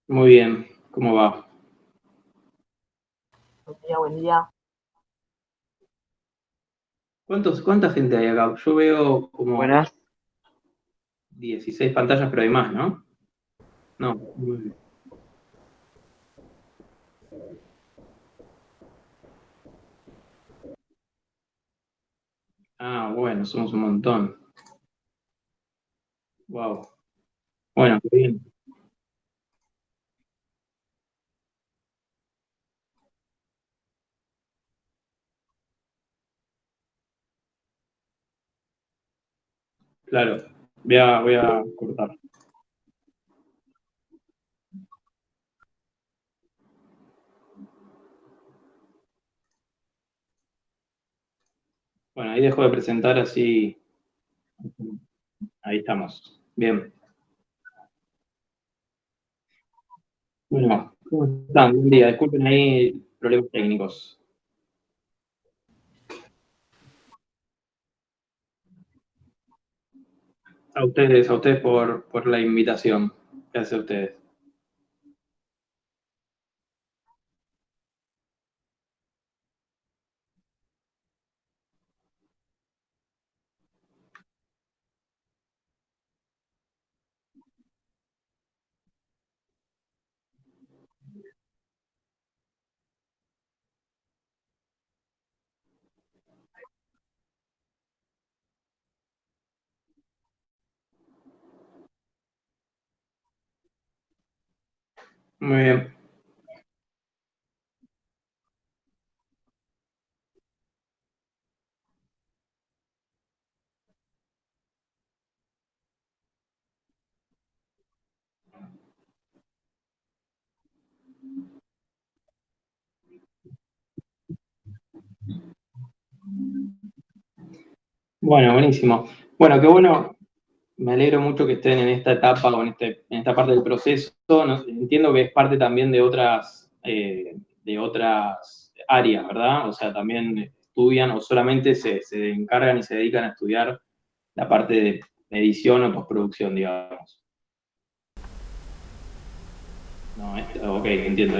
Muy bien, ¿cómo va? Buen día, buen día. ¿Cuánta gente hay acá? Yo veo como Buenas. 16 pantallas, pero hay más, ¿no? No, 9. Ah, bueno, somos un montón. Wow. Bueno, qué bien. Claro, voy a cortar. Bueno, ahí dejo de presentar así. Ahí estamos. Bien. Bueno, ¿cómo están? Buen día. Disculpen ahí problemas técnicos. A ustedes por la invitación. Gracias a ustedes. Muy bien. Bueno, buenísimo. Bueno, qué bueno. Me alegro mucho que estén en esta etapa o en esta parte del proceso. ¿No? Entiendo que es parte también de otras áreas, ¿verdad? O sea, también estudian o solamente se encargan y se dedican a estudiar la parte de edición o postproducción, digamos. No, ok, entiendo.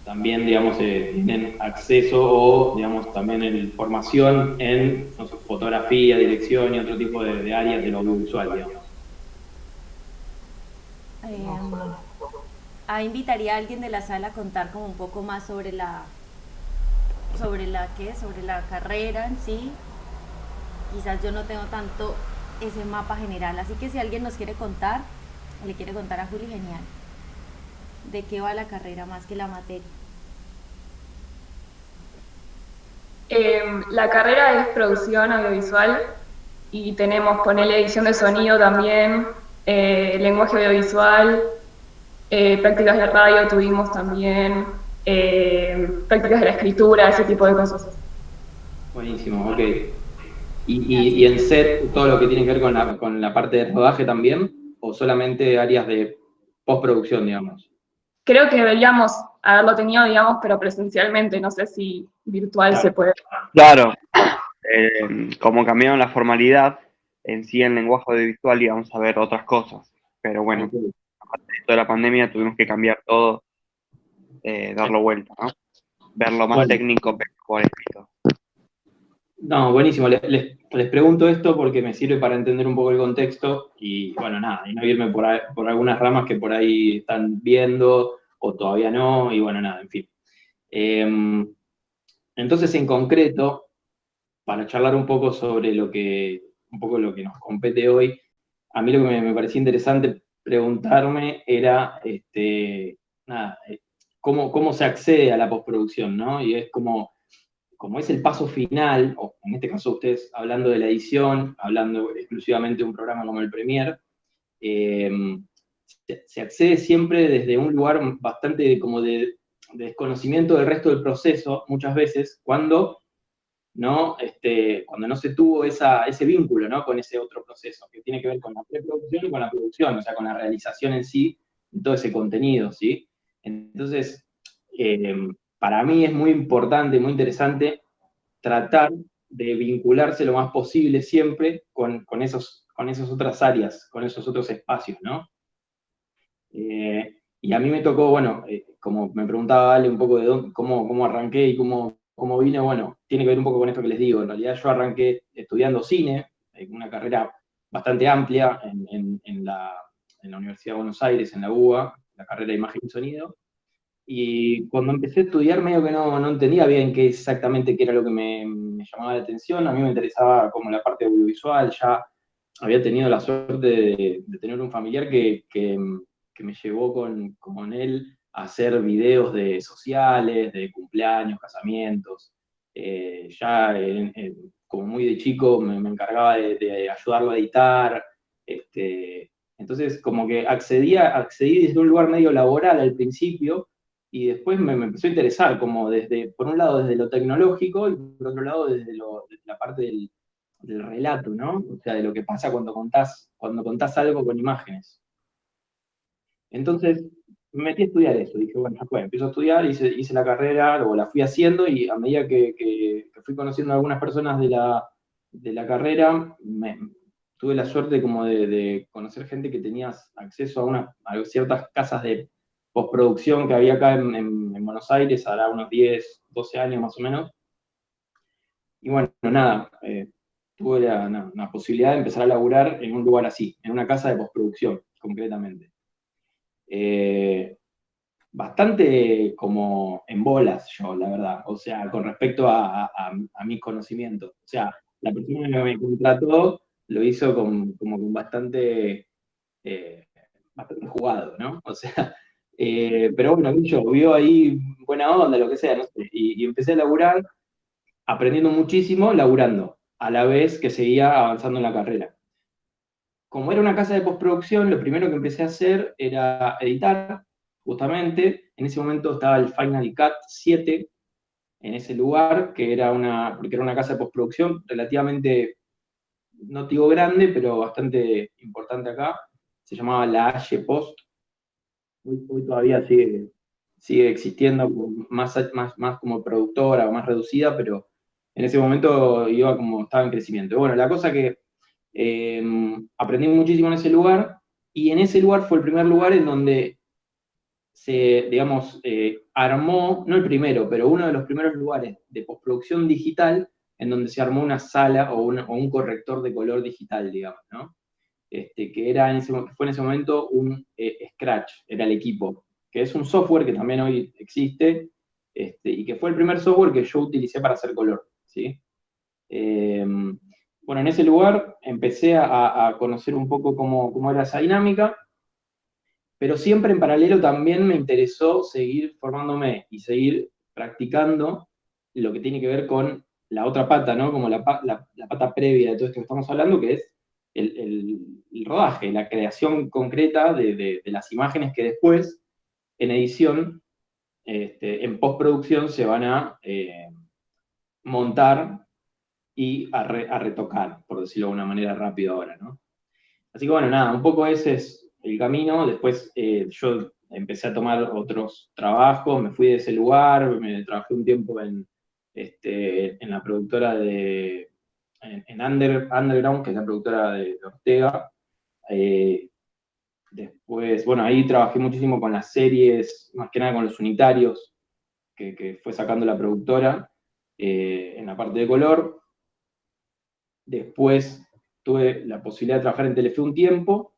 También, digamos, tienen acceso o, digamos, también en formación en no sé, fotografía, dirección y otro tipo de áreas del audiovisual, digamos. Eh, Invitaría a alguien de la sala a contar como un poco más sobre la carrera en sí. Quizás yo no tengo tanto ese mapa general, así que si alguien nos quiere contar, le quiere contar a Juli, genial. ¿De qué va la carrera más que la materia? La carrera es producción audiovisual y tenemos, ponele edición de sonido también, lenguaje audiovisual, prácticas de radio tuvimos también, prácticas de la escritura, ese tipo de cosas. Buenísimo, ok. Y Así en que set todo lo que tiene que ver con la parte de rodaje también, o solamente áreas de postproducción, digamos. Creo que deberíamos haberlo tenido, digamos, pero presencialmente, no sé si virtual se Claro, puede. Claro, como cambiaron la formalidad, en sí en lenguaje audiovisual íbamos a ver otras cosas. Pero bueno, ok. aparte de toda la pandemia tuvimos que cambiar todo, darlo vuelta, ¿no? Ver lo más Bueno, técnico, pero por escrito. no, buenísimo. Les pregunto esto porque me sirve para entender un poco el contexto y, bueno, nada, y no irme por algunas ramas que por ahí están viendo o todavía no, y bueno, nada, en fin. Eh, entonces, en concreto, para charlar un poco lo que nos compete hoy, a mí lo que me parecía interesante preguntarme era, nada, cómo se accede a la postproducción, ¿no? Y es como es el paso final, o en este caso ustedes hablando de la edición, hablando exclusivamente de un programa como el Premiere, eh, se accede siempre desde un lugar bastante como de desconocimiento del resto del proceso, muchas veces, cuando no se tuvo ese vínculo, ¿no? Con ese otro proceso, que tiene que ver con la preproducción y con la producción, o sea, con la realización en sí de todo ese contenido, ¿sí? Entonces, eh, para mí es muy importante, muy interesante tratar de vincularse lo más posible siempre con esas otras áreas, con esos otros espacios, ¿no? Y a mí me tocó, bueno, como me preguntaba Ale un poco de cómo arranqué y cómo vine, bueno, tiene que ver un poco con esto que les digo. En realidad yo arranqué estudiando cine, una carrera bastante amplia en la Universidad de Buenos Aires, en la UBA, la carrera de Imagen y Sonido. Y cuando empecé a estudiar, medio que no entendía bien qué exactamente qué era lo que me llamaba la atención. A mí me interesaba como la parte audiovisual, ya había tenido la suerte de tener un familiar que me llevó con él a hacer videos de sociales, de cumpleaños, casamientos. Como muy de chico me encargaba de ayudarlo a editar. Entonces, como que accedí desde un lugar medio laboral al principio, y después me empezó a interesar, como por un lado desde lo tecnológico y por otro lado desde la parte del relato, ¿no? O sea, de lo que pasa cuando contás algo con imágenes. Entonces, me metí a estudiar eso. Dije, bueno, ya fue, empiezo a estudiar, hice la carrera, o la fui haciendo, y a medida que fui conociendo a algunas personas de la carrera, tuve la suerte como de conocer gente que tenía acceso a ciertas casas de postproducción que había acá en Buenos Aires, hará unos 10, 12 años más o menos. Y bueno, nada, tuve la posibilidad de empezar a laburar en un lugar así, en una casa de postproducción, concretamente. Eh, Bastante como en bolas yo, la verdad, o sea, con respecto a mis conocimientos. O sea, la persona que me contrató lo hizo como con eh, bastante jugado, ¿no? O sea, pero bueno, yo vio ahí buena onda, lo que sea, no sé, y empecé a laburar aprendiendo muchísimo, laburando, a la vez que seguía avanzando en la carrera. Como era una casa de postproducción, lo primero que empecé a hacer era editar, justamente. En ese momento estaba el Final Cut 7 en ese lugar, porque era una casa de postproducción relativamente, no digo grande, pero bastante importante acá. Se llamaba la Halle Post. Hoy todavía sigue existiendo más como productora o más reducida, pero en ese momento estaba en crecimiento. Bueno, la cosa que aprendí muchísimo en ese lugar, y en ese lugar fue el primer lugar en donde se, digamos, armó, no el primero, pero uno de los primeros lugares de postproducción digital en donde se armó una sala o un corrector de color digital, digamos, ¿no? Que fue en ese momento un Scratch, era el equipo, que es un software que también hoy existe, y que fue el primer software que yo utilicé para hacer color, ¿sí? Eh, bueno, en ese lugar empecé a conocer un poco cómo era esa dinámica, pero siempre en paralelo también me interesó seguir formándome y seguir practicando lo que tiene que ver con la otra pata, ¿no? Como la pata previa de todo esto que estamos hablando, que es el rodaje, la creación concreta de las imágenes que después, en edición, en postproducción, se van a montar y a retocar, por decirlo de una manera rápida ahora, ¿no? Así que bueno, nada, un poco ese es el camino. Después yo empecé a tomar otros trabajos, me fui de ese lugar, trabajé un tiempo en la productora Underground, que es la productora de Ortega. Eh, Después, bueno, ahí trabajé muchísimo con las series, más que nada con los unitarios, que fue sacando la productora en la parte de color. Después tuve la posibilidad de trabajar en Telefe un tiempo,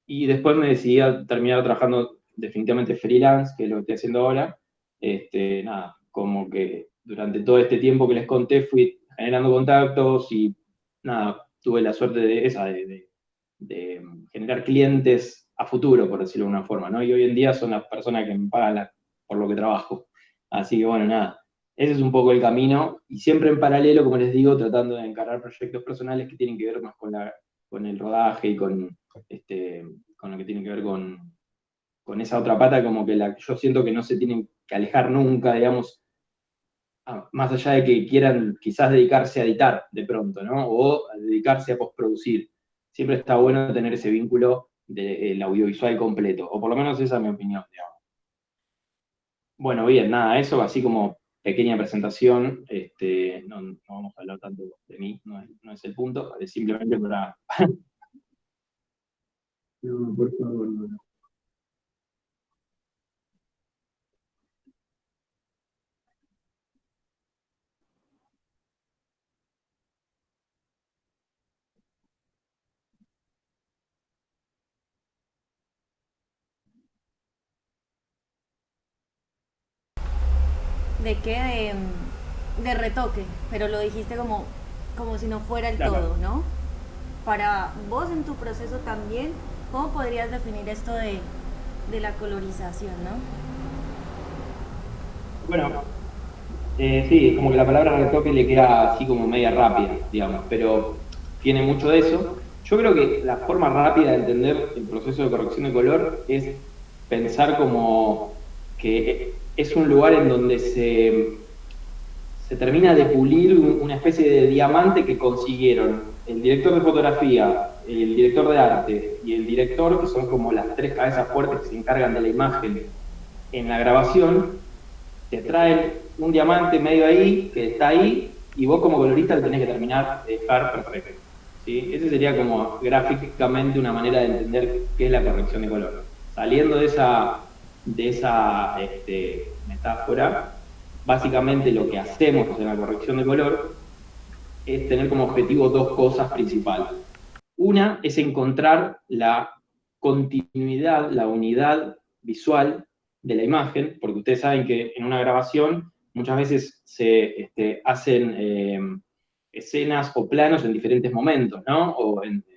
y después me decidí a terminar trabajando definitivamente freelance, que es lo que estoy haciendo ahora. Nada, como que durante todo este tiempo que les conté fui generando contactos, y nada, tuve la suerte de generar clientes a futuro, por decirlo de una forma, ¿no? Y hoy en día son las personas que me pagan por lo que trabajo. Así que bueno, nada, ese es un poco el camino, y siempre en paralelo, como les digo, tratando de encarar proyectos personales que tienen que ver más con el rodaje y con lo que tiene que ver con esa otra pata, como que yo siento que no se tienen que alejar nunca, digamos, más allá de que quieran quizás dedicarse a editar de pronto, ¿no? O a dedicarse a postproducir. Siempre está bueno tener ese vínculo del audiovisual completo, o por lo menos esa es mi opinión, digamos. Bueno, bien, nada, eso así como pequeña presentación. No vamos a hablar tanto de mí, no es el punto, es simplemente para... No, por favor, no. ¿De qué? De retoque, pero lo dijiste como si no fuera el Claro. todo, ¿no? Para vos en tu proceso también, ¿cómo podrías definir esto de la colorización, no? Bueno, sí, como que la palabra retoque le queda así como media rápida, digamos, pero tiene mucho de eso. Yo creo que la forma rápida de entender el proceso de corrección de color es pensar como que es un lugar en donde se termina de pulir una especie de diamante que consiguieron el director de fotografía, el director de arte y el director, que son como las tres cabezas fuertes que se encargan de la imagen en la grabación. Te traen un diamante medio ahí, que está ahí, y vos como colorista lo tenés que terminar de dejar perfecto. ¿Sí? Ese sería como gráficamente una manera de entender qué es la corrección de color. Saliendo de esa metáfora, básicamente lo que hacemos en la corrección de color es tener como objetivo dos cosas principales. Una es encontrar la continuidad, la unidad visual de la imagen, porque ustedes saben que en una grabación muchas veces se hacen escenas o planos en diferentes momentos, ¿no?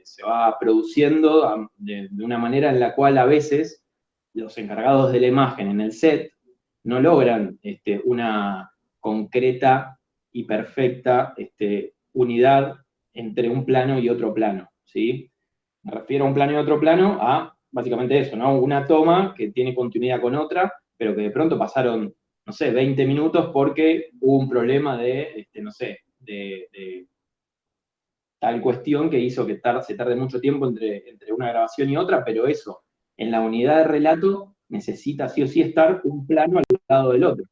Se va produciendo de una manera en la cual a veces los encargados de la imagen en el set no logran una concreta y perfecta unidad entre un plano y otro plano, ¿sí? Me refiero a un plano y otro plano a básicamente eso, ¿no? Una toma que tiene continuidad con otra, pero que de pronto pasaron, no sé, 20 minutos porque hubo un problema no sé, de tal cuestión que hizo que se tarde mucho tiempo entre una grabación y otra, pero eso, en la unidad de relato, necesita sí o sí estar un plano al lado del otro.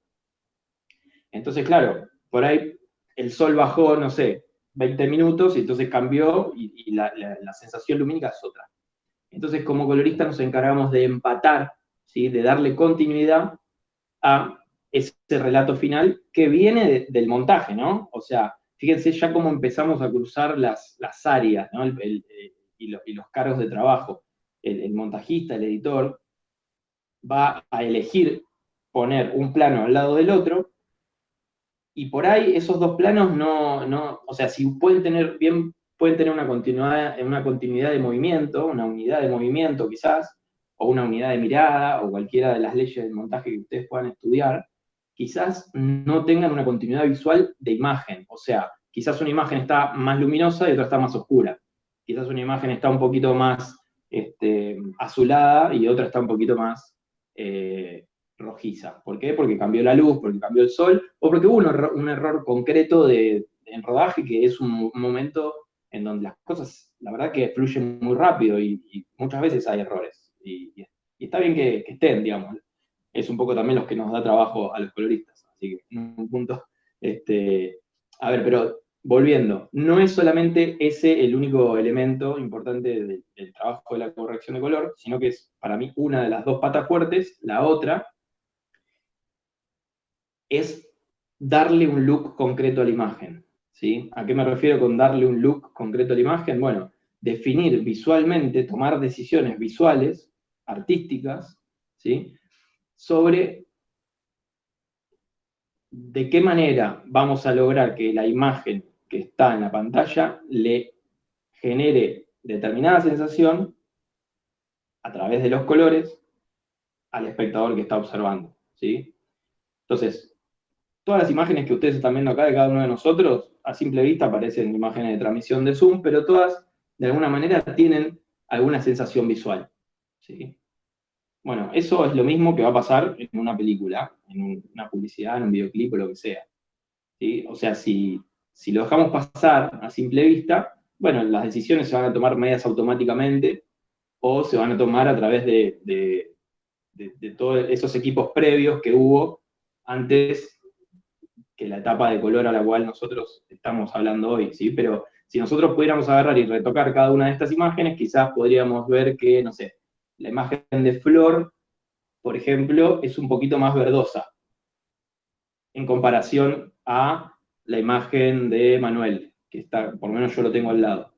Entonces, claro, por ahí el sol bajó, no sé, 20 minutos y entonces cambió y la sensación lumínica es otra. Entonces, como coloristas nos encargamos de empatar, ¿sí? De darle continuidad a ese relato final que viene del montaje, ¿no? O sea, fíjense ya cómo empezamos a cruzar las áreas, ¿no? Y los cargos de trabajo. El montajista, el editor, va a elegir poner un plano al lado del otro, y por ahí esos dos planos o sea, si pueden tener una continuidad de movimiento, una unidad de movimiento quizás, o una unidad de mirada, o cualquiera de las leyes del montaje que ustedes puedan estudiar, quizás no tengan una continuidad visual de imagen. O sea, quizás una imagen está más luminosa y otra está más oscura. Quizás una imagen está un poquito más azulada y otra está un poquito más rojiza. ¿Por qué? Porque cambió la luz, porque cambió el sol, o porque hubo un error concreto en rodaje, que es un momento en donde las cosas, la verdad que fluyen muy rápido y muchas veces hay errores. Y está bien que estén, digamos. Es un poco también los que nos da trabajo a los coloristas. Así que, en un punto, a ver, pero volviendo, no es solamente ese el único elemento importante del trabajo de la corrección de color, sino que es para mí una de las dos patas fuertes. La otra es darle un look concreto a la imagen, ¿sí? ¿A qué me refiero con darle un look concreto a la imagen? Bueno, definir visualmente, tomar decisiones visuales, artísticas, ¿sí? Sobre de qué manera vamos a lograr que la imagen que está en la pantalla le genere determinada sensación a través de los colores al espectador que está observando, ¿sí? Entonces, todas las imágenes que ustedes están viendo acá de cada uno de nosotros, a simple vista parecen imágenes de transmisión de Zoom, pero todas, de alguna manera, tienen alguna sensación visual, ¿sí? Bueno, eso es lo mismo que va a pasar en una película, en una publicidad, en un videoclip o lo que sea, ¿sí? O sea, si lo dejamos pasar a simple vista, bueno, las decisiones se van a tomar medias automáticamente o se van a tomar a través de todos esos equipos previos que hubo antes que la etapa de color a la cual nosotros estamos hablando hoy, ¿sí? Pero si nosotros pudiéramos agarrar y retocar cada una de estas imágenes, quizás podríamos ver que, no sé, la imagen de Flor, por ejemplo, es un poquito más verdosa en comparación a la imagen de Manuel, que está, por lo menos yo lo tengo al lado.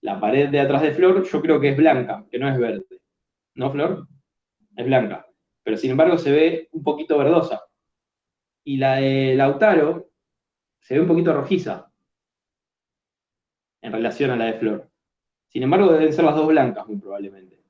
La pared de atrás de Flor yo creo que es blanca, que no es verde. ¿No, Flor? Es blanca. Pero sin embargo se ve un poquito verdosa. Y la de Lautaro se ve un poquito rojiza en relación a la de Flor. Sin embargo, deben ser las dos blancas, muy probablemente.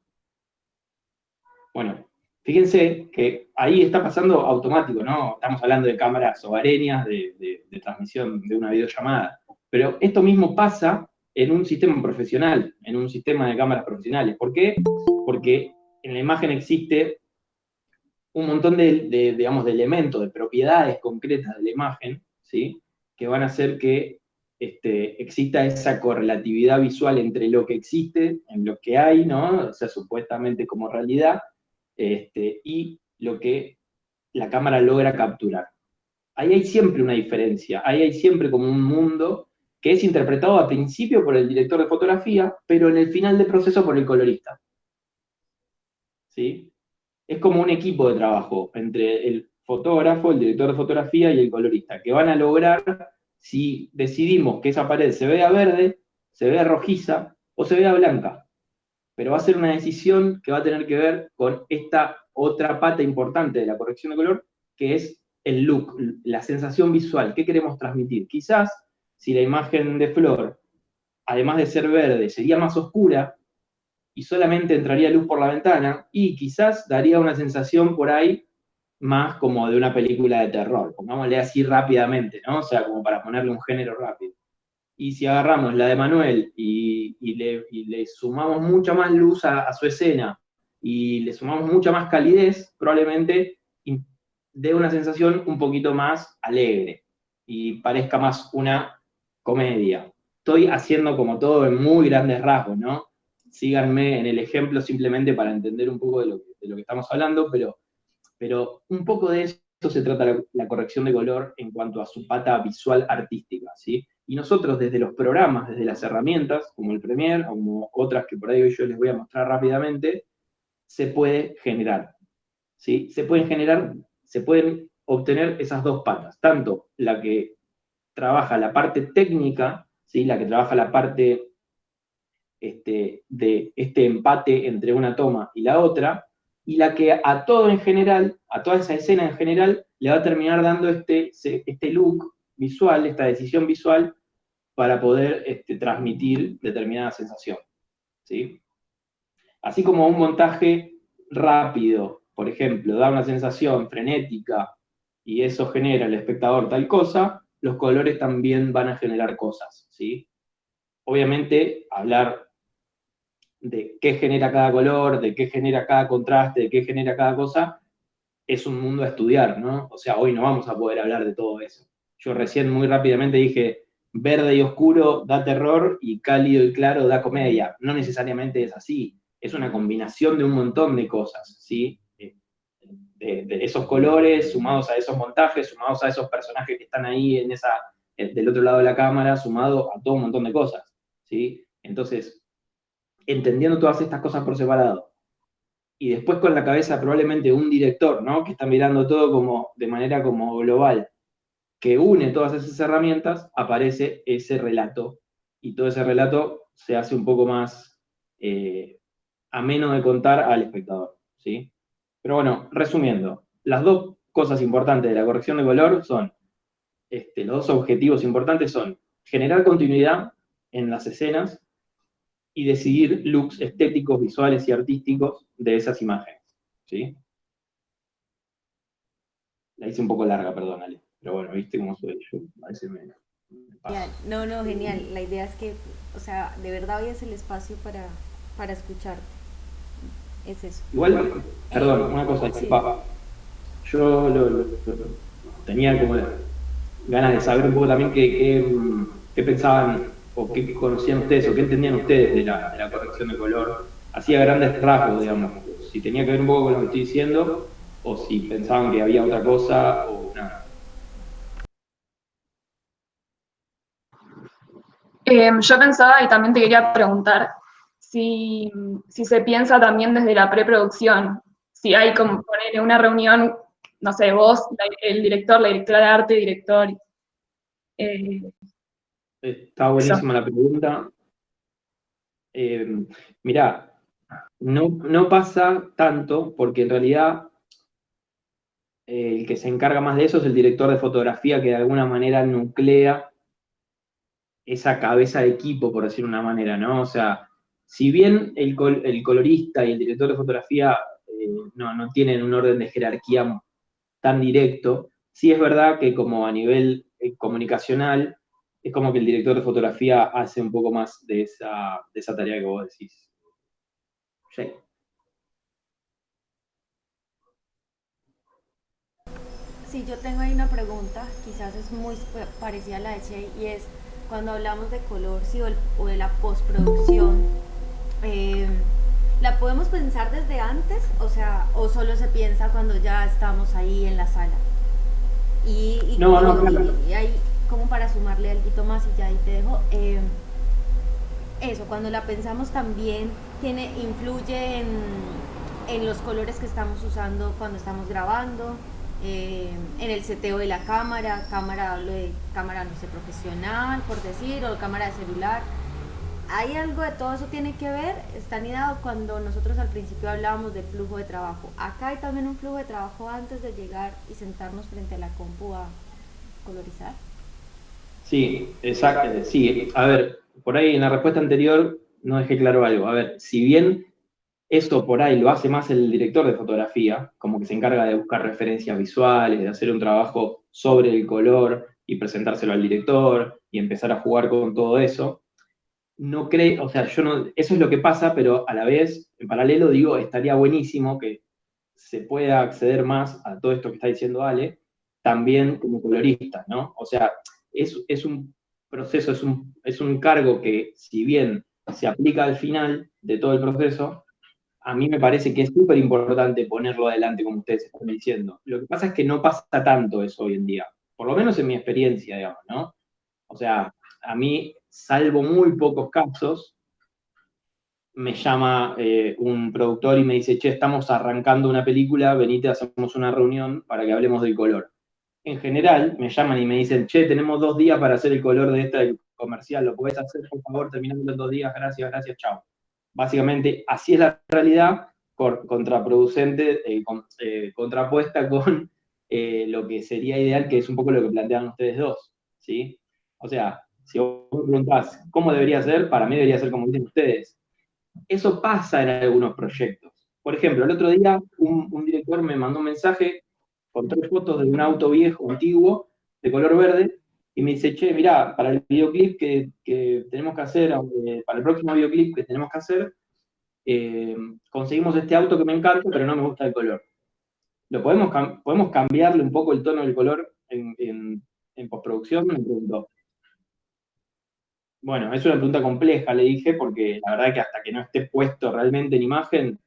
Bueno, fíjense que ahí está pasando automático, ¿no? Estamos hablando de cámaras hogareñas, de transmisión de una videollamada. Pero esto mismo pasa en un sistema profesional, en un sistema de cámaras profesionales. ¿Por qué? Porque en la imagen existe un montón digamos, de elementos, de propiedades concretas de la imagen, ¿sí? Que van a hacer que exista esa correlatividad visual entre lo que existe, en lo que hay, ¿no? O sea, supuestamente como realidad, y lo que la cámara logra capturar. Ahí hay siempre una diferencia, ahí hay siempre como un mundo que es interpretado al principio por el director de fotografía, pero en el final del proceso por el colorista. ¿Sí? Es como un equipo de trabajo entre el fotógrafo, el director de fotografía y el colorista, que van a lograr, si decidimos que esa pared se vea verde, se vea rojiza o se vea blanca. Pero va a ser una decisión que va a tener que ver con esta otra pata importante de la corrección de color, que es el look, la sensación visual. ¿Qué queremos transmitir? Quizás, si la imagen de Flor, además de ser verde, sería más oscura, y solamente entraría luz por la ventana, y quizás daría una sensación por ahí más como de una película de terror, pongámosle así rápidamente, ¿no? O sea, como para ponerle un género rápido. Y si agarramos la de Manuel y le sumamos mucha más luz a su escena y le sumamos mucha más calidez, probablemente dé una sensación un poquito más alegre y parezca más una comedia. Estoy haciendo como todo en muy grandes rasgos, ¿no? Síganme en el ejemplo simplemente para entender un poco de lo que estamos hablando, pero un poco de eso se trata la corrección de color en cuanto a su pata visual artística, ¿sí? Y nosotros desde los programas, desde las herramientas, como el Premiere, o como otras que por ahí yo les voy a mostrar rápidamente, se puede generar, ¿sí? Se pueden obtener esas dos patas, tanto la que trabaja la parte técnica, ¿sí? La que trabaja la parte de este empate entre una toma y la otra, y la que a todo en general, a toda esa escena en general, le va a terminar dando este look visual, esta decisión visual, para poder transmitir determinada sensación. ¿Sí? Así como un montaje rápido, por ejemplo, da una sensación frenética y eso genera al espectador tal cosa, los colores también van a generar cosas. ¿Sí? Obviamente, hablar de qué genera cada color, de qué genera cada contraste, de qué genera cada cosa, es un mundo a estudiar, ¿no? O sea, hoy no vamos a poder hablar de todo eso. Yo recién muy rápidamente dije, verde y oscuro da terror y cálido y claro da comedia. No necesariamente es así, es una combinación de un montón de cosas, ¿sí? De esos colores, sumados a esos montajes, sumados a esos personajes que están ahí del otro lado de la cámara, sumado a todo un montón de cosas, ¿sí? Entonces, entendiendo todas estas cosas por separado, y después con la cabeza probablemente un director, ¿no? Que está mirando todo como, de manera como global, que une todas esas herramientas, aparece ese relato, y todo ese relato se hace un poco más ameno de contar al espectador, ¿sí? Pero bueno, resumiendo, las dos cosas importantes de la corrección de color son, los dos objetivos importantes son generar continuidad en las escenas y decidir looks estéticos, visuales y artísticos de esas imágenes. ¿Sí? La hice un poco larga, perdónale. Pero bueno, viste cómo soy yo. A veces me paso. No, no, genial. La idea es que, o sea, de verdad hoy es el espacio para escucharte. Es eso. Igual, perdón, una cosa, sí. Yo tenía como ganas de saber un poco también qué pensaban o qué conocían ustedes o qué entendían ustedes de la corrección de color, así a grandes rasgos, digamos, si tenía que ver un poco con lo que estoy diciendo o si pensaban que había otra cosa o nada. Yo pensaba y también te quería preguntar si se piensa también desde la preproducción, si hay como poner una reunión, no sé, vos, el director, la directora de arte, director. Está buenísima la pregunta. Mirá, no pasa tanto porque en realidad el que se encarga más de eso es el director de fotografía, que de alguna manera nuclea esa cabeza de equipo, por decir una manera, ¿no? O sea, si bien el colorista y el director de fotografía no tienen un orden de jerarquía tan directo, sí es verdad que como a nivel comunicacional, es como que el director de fotografía hace un poco más de esa tarea que vos decís. Sí. Sí, yo tengo ahí una pregunta, quizás es muy parecida a la de Che, y es, cuando hablamos de color, sí, o de la postproducción, eh, ¿la podemos pensar desde antes? O sea, ¿o solo se piensa cuando ya estamos ahí en la sala? No, claro. Y ahí, como para sumarle algo más y ya ahí te dejo, eso, cuando la pensamos también influye en los colores que estamos usando cuando estamos grabando, en el seteo de la cámara, hablo de cámara, no sé, profesional, por decir, o cámara de celular. ¿Hay algo de todo eso tiene que ver? Está anidado cuando nosotros al principio hablábamos del flujo de trabajo. Acá hay también un flujo de trabajo antes de llegar y sentarnos frente a la compu a colorizar. Sí, exacto. Sí, a ver, por ahí en la respuesta anterior no dejé claro algo. A ver, si bien eso por ahí lo hace más el director de fotografía, como que se encarga de buscar referencias visuales, de hacer un trabajo sobre el color y presentárselo al director y empezar a jugar con todo eso. No creo, o sea, yo no, eso es lo que pasa, pero a la vez, en paralelo, digo, estaría buenísimo que se pueda acceder más a todo esto que está diciendo Ale, también como colorista, ¿no? O sea, es un proceso, es un cargo que, si bien se aplica al final de todo el proceso, a mí me parece que es súper importante ponerlo adelante, como ustedes están diciendo. Lo que pasa es que no pasa tanto eso hoy en día, por lo menos en mi experiencia, digamos, ¿no? O sea, a mí, salvo muy pocos casos, me llama un productor y me dice, che, estamos arrancando una película, venite, hacemos una reunión para que hablemos del color. En general, me llaman y me dicen, che, tenemos 2 días para hacer el color de esta comercial, ¿lo podés hacer, por favor? Terminando en 2 días, gracias, chao. Básicamente, así es la realidad, contraproducente, contrapuesta con lo que sería ideal, que es un poco lo que plantean ustedes dos, ¿sí? O sea, si vos me preguntás cómo debería ser, para mí debería ser como dicen ustedes. Eso pasa en algunos proyectos. Por ejemplo, el otro día un director me mandó un mensaje con 3 fotos de un auto viejo, antiguo, de color verde, y me dice, che, mirá, para el videoclip que tenemos que hacer, para el próximo videoclip que tenemos que hacer, conseguimos este auto que me encanta, pero no me gusta el color. ¿Podemos cambiarle un poco el tono del color en postproducción? Me preguntó. Bueno, es una pregunta compleja, le dije, porque la verdad que hasta que no esté puesto realmente en imagen,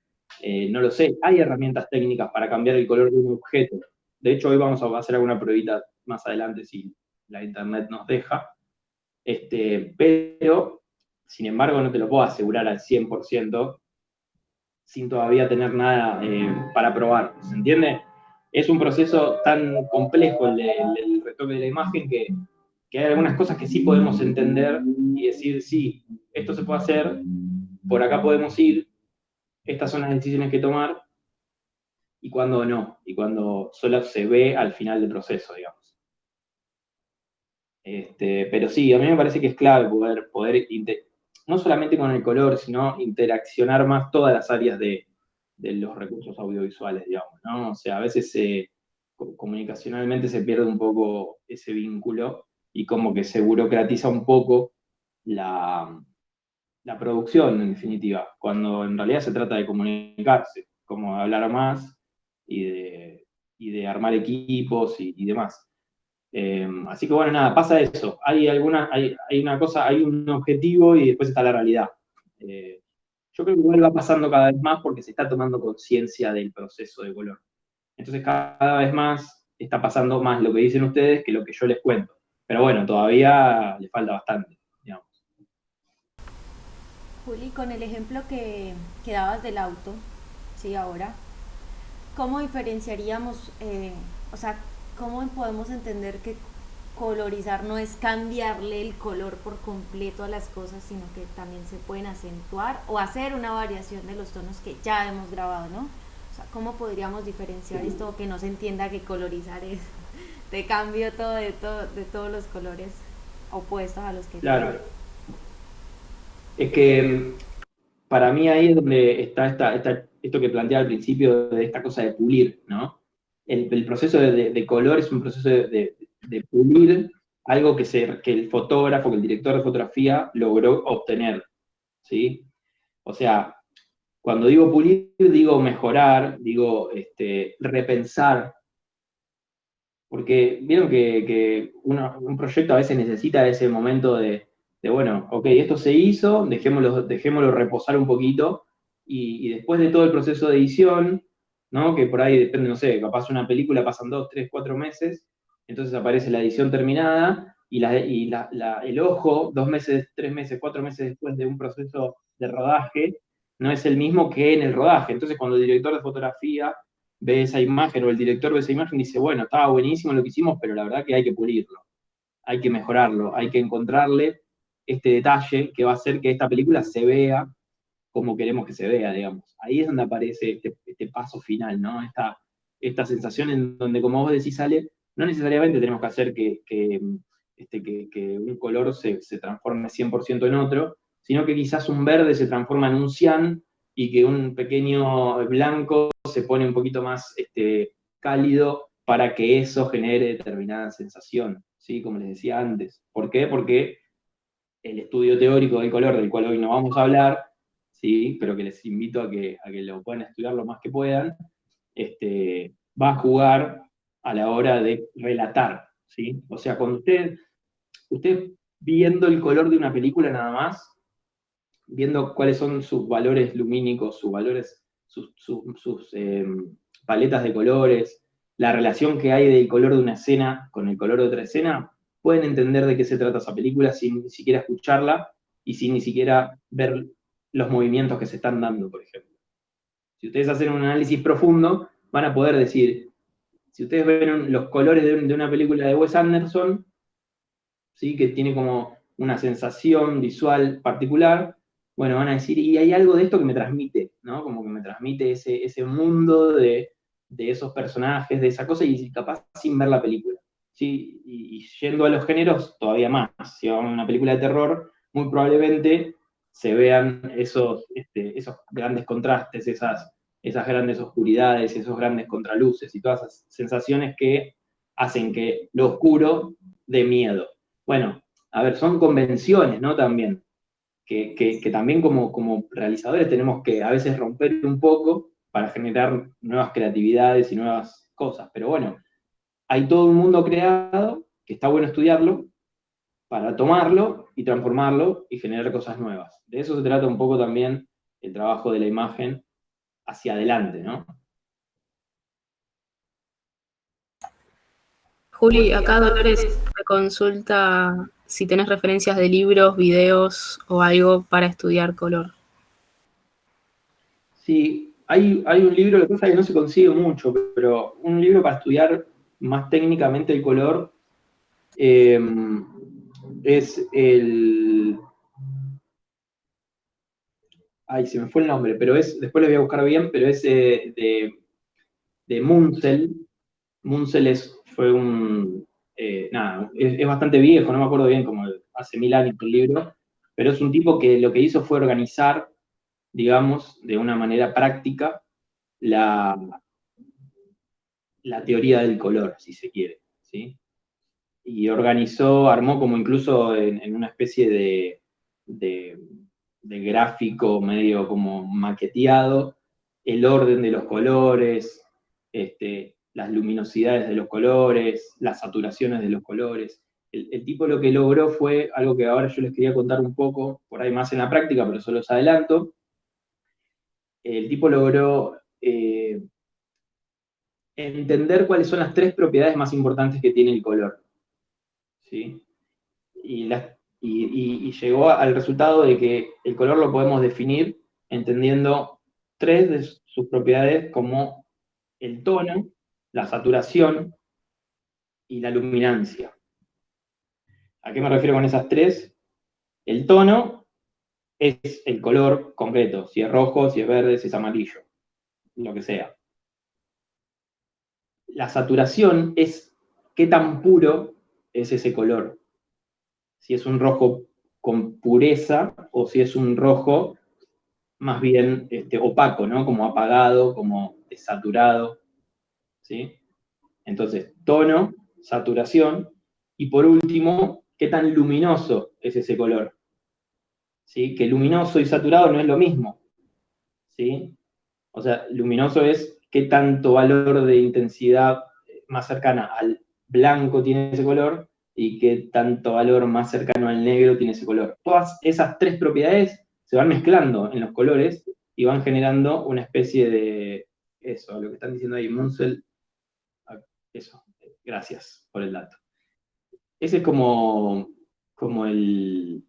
no lo sé. Hay herramientas técnicas para cambiar el color de un objeto. De hecho, hoy vamos a hacer alguna pruebita más adelante si la internet nos deja. Pero, sin embargo, no te lo puedo asegurar al 100% sin todavía tener nada para probar. ¿Se entiende? Es un proceso tan complejo el retoque de la imagen que hay algunas cosas que sí podemos entender y decir, sí, esto se puede hacer, por acá podemos ir, estas son las decisiones que tomar, y cuando no, y cuando solo se ve al final del proceso, digamos. Pero sí, a mí me parece que es clave poder no solamente con el color, sino interaccionar más todas las áreas de los recursos audiovisuales, digamos, ¿no? O sea, a veces comunicacionalmente se pierde un poco ese vínculo y como que se burocratiza un poco la producción, en definitiva, cuando en realidad se trata de comunicarse, como de hablar más y de armar equipos y demás. Así que bueno, nada, pasa eso. Hay una cosa, hay un objetivo y después está la realidad. Yo creo que igual va pasando cada vez más porque se está tomando conciencia del proceso de color. Entonces cada vez más está pasando más lo que dicen ustedes que lo que yo les cuento. Pero bueno, todavía le falta bastante, digamos. Juli, con el ejemplo que dabas del auto, sí, ahora, ¿cómo diferenciaríamos, o sea, cómo podemos entender que colorizar no es cambiarle el color por completo a las cosas, sino que también se pueden acentuar o hacer una variación de los tonos que ya hemos grabado, ¿no? O sea, ¿cómo podríamos diferenciar esto que no se entienda que colorizar es de cambio todo de todos los colores opuestos a los que Claro. Es que para mí ahí es donde está esto que planteaba al principio de esta cosa de pulir, ¿no? El proceso de color es un proceso de pulir algo que el fotógrafo, que el director de fotografía logró obtener, ¿sí? O sea, cuando digo pulir, digo mejorar, digo repensar, porque vieron que un proyecto a veces necesita ese momento bueno, ok, esto se hizo, dejémoslo reposar un poquito, y después de todo el proceso de edición, ¿no? Que por ahí depende, no sé, capaz una película pasan 2, 3, 4 meses, entonces aparece la edición terminada, el ojo, 2 meses, 3 meses, 4 meses después de un proceso de rodaje, no es el mismo que en el rodaje. Entonces cuando el director de fotografía ve esa imagen o el director ve esa imagen y dice, bueno, estaba buenísimo lo que hicimos, pero la verdad que hay que pulirlo, hay que mejorarlo, hay que encontrarle este detalle que va a hacer que esta película se vea como queremos que se vea, digamos. Ahí es donde aparece este paso final, ¿no? Esta sensación en donde, como vos decís, Ale, no necesariamente tenemos que hacer que un color se transforme 100% en otro, sino que quizás un verde se transforma en un cian y que un pequeño blanco se pone un poquito más cálido para que eso genere determinada sensación, ¿sí? Como les decía antes. ¿Por qué? Porque el estudio teórico del color, del cual hoy no vamos a hablar, ¿sí? Pero que les invito a que lo puedan estudiar lo más que puedan, va a jugar a la hora de relatar, ¿sí? O sea, cuando usted viendo el color de una película nada más, viendo cuáles son sus valores lumínicos, sus paletas de colores, la relación que hay del color de una escena con el color de otra escena, pueden entender de qué se trata esa película sin ni siquiera escucharla y sin ni siquiera ver los movimientos que se están dando, por ejemplo. Si ustedes hacen un análisis profundo, van a poder decir, si ustedes ven los colores de una película de Wes Anderson, ¿sí? Que tiene como una sensación visual particular, bueno, van a decir, y hay algo de esto que me transmite, ¿no? Como que me transmite ese mundo de esos personajes, de esa cosa, y capaz sin ver la película. ¿Sí? Y yendo a los géneros, todavía más. Si vamos a una película de terror, muy probablemente se vean esos grandes contrastes, esas grandes oscuridades, esos grandes contraluces y todas esas sensaciones que hacen que lo oscuro dé miedo. Bueno, a ver, son convenciones, ¿no? También, que también como realizadores tenemos que a veces romper un poco para generar nuevas creatividades y nuevas cosas. Pero bueno, hay todo un mundo creado que está bueno estudiarlo para tomarlo y transformarlo y generar cosas nuevas. De eso se trata un poco también el trabajo de la imagen hacia adelante, ¿no? Juli, acá Dolores te consulta si tenés referencias de libros, videos o algo para estudiar color. Sí, hay un libro, lo que pasa es que no se consigue mucho, pero un libro para estudiar más técnicamente el color es el... Ay, se me fue el nombre, pero después lo voy a buscar bien, pero es de Munsell. Munsell fue es bastante viejo, no me acuerdo bien, como hace 1000 años el libro, pero es un tipo que lo que hizo fue organizar, digamos, de una manera práctica, la teoría del color, si se quiere, ¿sí? Y armó como incluso en una especie de gráfico medio como maqueteado, el orden de los colores, las luminosidades de los colores, las saturaciones de los colores. El tipo lo que logró fue algo que ahora yo les quería contar un poco, por ahí más en la práctica, pero solo os adelanto. El tipo logró entender cuáles son las 3 propiedades más importantes que tiene el color, ¿sí? Y llegó al resultado de que el color lo podemos definir entendiendo 3 de sus propiedades como el tono, la saturación y la luminancia. ¿A qué me refiero con esas 3? El tono es el color concreto, si es rojo, si es verde, si es amarillo, lo que sea. la saturación es qué tan puro es ese color. Si es un rojo con pureza o si es un rojo más bien opaco, ¿no? Como apagado, como desaturado, ¿sí? Entonces, tono, saturación, y por último, qué tan luminoso es ese color, ¿sí? Que luminoso y saturado no es lo mismo, ¿sí? O sea, luminoso es qué tanto valor de intensidad más cercana al blanco tiene ese color y qué tanto valor más cercano al negro tiene ese color. Todas esas tres propiedades se van mezclando en los colores y van generando una especie de, eso, lo que están diciendo ahí, Munsell, eso, gracias por el dato. Ese es como el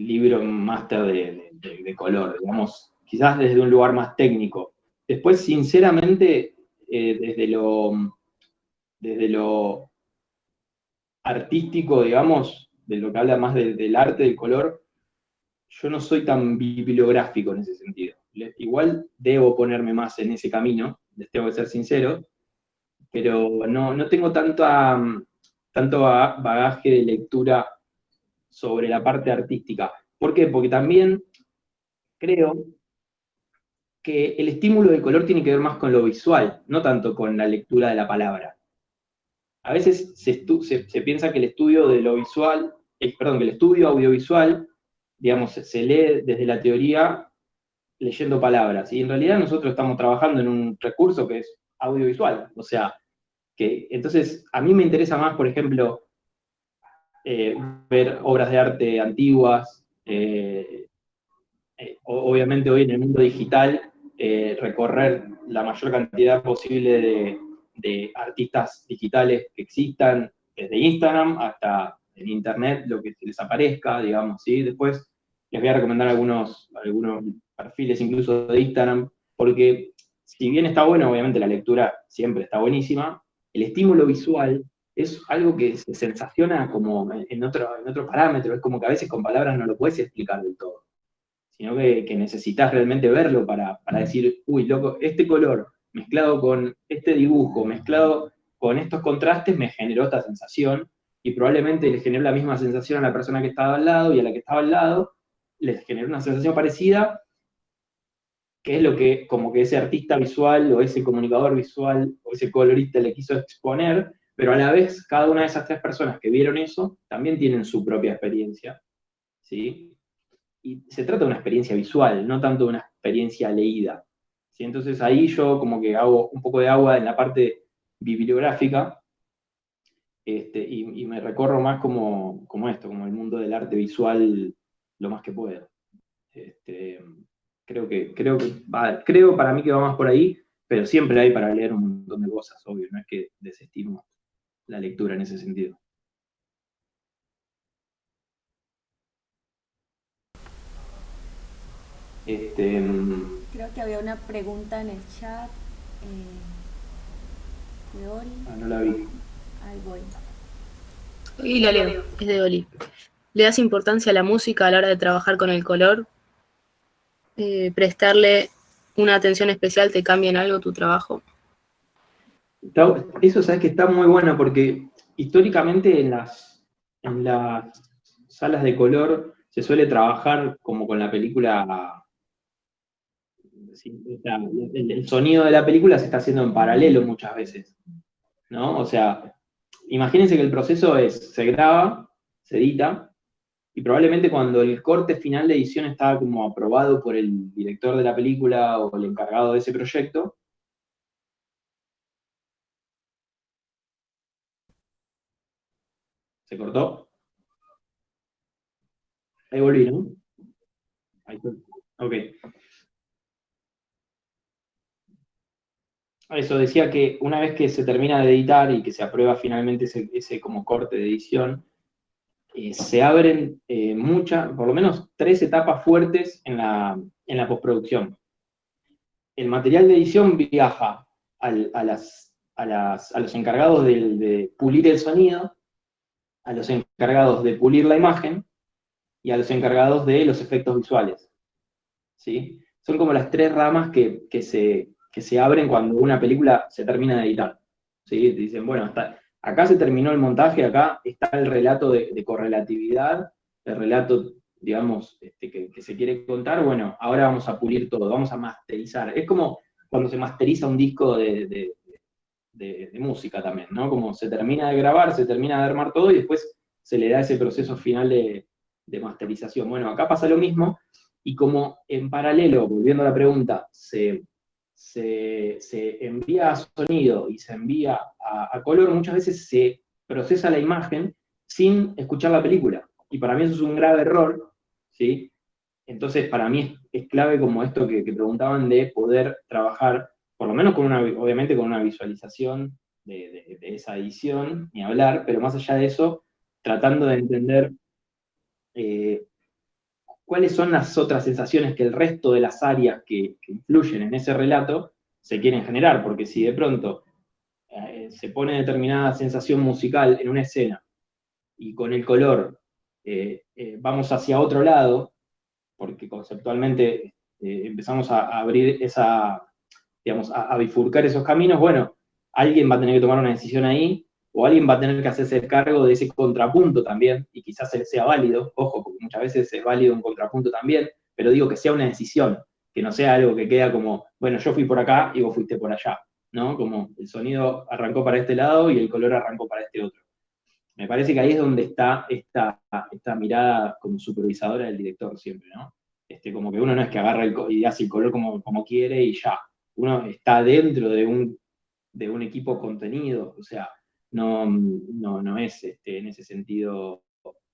libro máster de color, digamos, quizás desde un lugar más técnico. Después, sinceramente, desde lo artístico, digamos, de lo que habla más del arte del color, yo no soy tan bibliográfico en ese sentido. Igual debo ponerme más en ese camino, les tengo que ser sincero, pero no tengo tanto bagaje de lectura sobre la parte artística. ¿Por qué? Porque también creo que el estímulo del color tiene que ver más con lo visual, no tanto con la lectura de la palabra. A veces se piensa que el estudio de lo visual, que el estudio audiovisual, digamos, se lee desde la teoría leyendo palabras, y en realidad nosotros estamos trabajando en un recurso que es audiovisual, o sea, que entonces a mí me interesa más, por ejemplo, ver obras de arte antiguas, obviamente hoy en el mundo digital, recorrer la mayor cantidad posible de artistas digitales que existan, desde Instagram hasta en Internet, lo que les aparezca, digamos, ¿sí? Después les voy a recomendar algunos perfiles incluso de Instagram, porque si bien está bueno, obviamente la lectura siempre está buenísima, el estímulo visual es algo que se sensaciona como en otro parámetro, es como que a veces con palabras no lo puedes explicar del todo, sino que necesitas realmente verlo para decir, uy, loco, este color mezclado con este dibujo, mezclado con estos contrastes, me generó esta sensación, y probablemente le generó la misma sensación a la persona que estaba al lado, y a la que estaba al lado les generó una sensación parecida, que es lo que como que ese artista visual, o ese comunicador visual, o ese colorista le quiso exponer, pero a la vez cada una de esas tres personas que vieron eso, también tienen su propia experiencia, ¿sí? Y se trata de una experiencia visual, no tanto de una experiencia leída, ¿sí? Entonces ahí yo como que hago un poco de agua en la parte bibliográfica, y me recorro más como esto, como el mundo del arte visual lo más que puedo. Creo para mí que va más por ahí, pero siempre hay para leer un montón de cosas, obvio, no es que desestimo la lectura en ese sentido. Creo que había una pregunta en el chat de Oli. No la vi. Ahí voy. Y la leo, es de Oli. ¿Le das importancia a la música a la hora de trabajar con el color? ¿Prestarle una atención especial te cambia en algo tu trabajo? Eso sabes que está muy bueno, porque históricamente en las salas de color se suele trabajar como con la película, el sonido de la película se está haciendo en paralelo muchas veces, ¿no? O sea, imagínense que el proceso se graba, se edita, y probablemente cuando el corte final de edición está como aprobado por el director de la película o el encargado de ese proyecto, ¿se cortó? Ahí volví, ¿no? Ahí está. Ok. Eso decía que una vez que se termina de editar y que se aprueba finalmente ese como corte de edición, se abren por lo menos 3 etapas fuertes en la postproducción. El material de edición viaja a los encargados de pulir el sonido, a los encargados de pulir la imagen y a los encargados de los efectos visuales, ¿sí? Son como las 3 ramas que se que se abren cuando una película se termina de editar. ¿Sí? Te dicen, bueno, acá se terminó el montaje, acá está el relato de correlatividad, el relato, digamos, que se quiere contar, bueno, ahora vamos a pulir todo, vamos a masterizar. Es como cuando se masteriza un disco de música también, ¿no? Como se termina de grabar, se termina de armar todo y después se le da ese proceso final de masterización. Bueno, acá pasa lo mismo, y como en paralelo, volviendo a la pregunta, se envía a sonido y se envía a color, muchas veces se procesa la imagen sin escuchar la película. Y para mí eso es un grave error, ¿sí? Entonces, para mí es clave como esto que preguntaban de poder trabajar, por lo menos obviamente con una visualización de esa edición, ni hablar, pero más allá de eso, tratando de entender cuáles son las otras sensaciones que el resto de las áreas que influyen en ese relato se quieren generar, porque si de pronto se pone determinada sensación musical en una escena y con el color vamos hacia otro lado, porque conceptualmente empezamos a abrir digamos, a bifurcar esos caminos, bueno, alguien va a tener que tomar una decisión ahí, o alguien va a tener que hacerse cargo de ese contrapunto también, y quizás sea válido, ojo, porque muchas veces es válido un contrapunto también, pero digo que sea una decisión, que no sea algo que queda como, bueno, yo fui por acá y vos fuiste por allá, ¿no? Como el sonido arrancó para este lado y el color arrancó para este otro. Me parece que ahí es donde está esta mirada como supervisadora del director siempre, ¿no? Como que uno no es que agarra y hace el color como quiere y ya. Uno está dentro de un equipo contenido, o sea, no es en ese sentido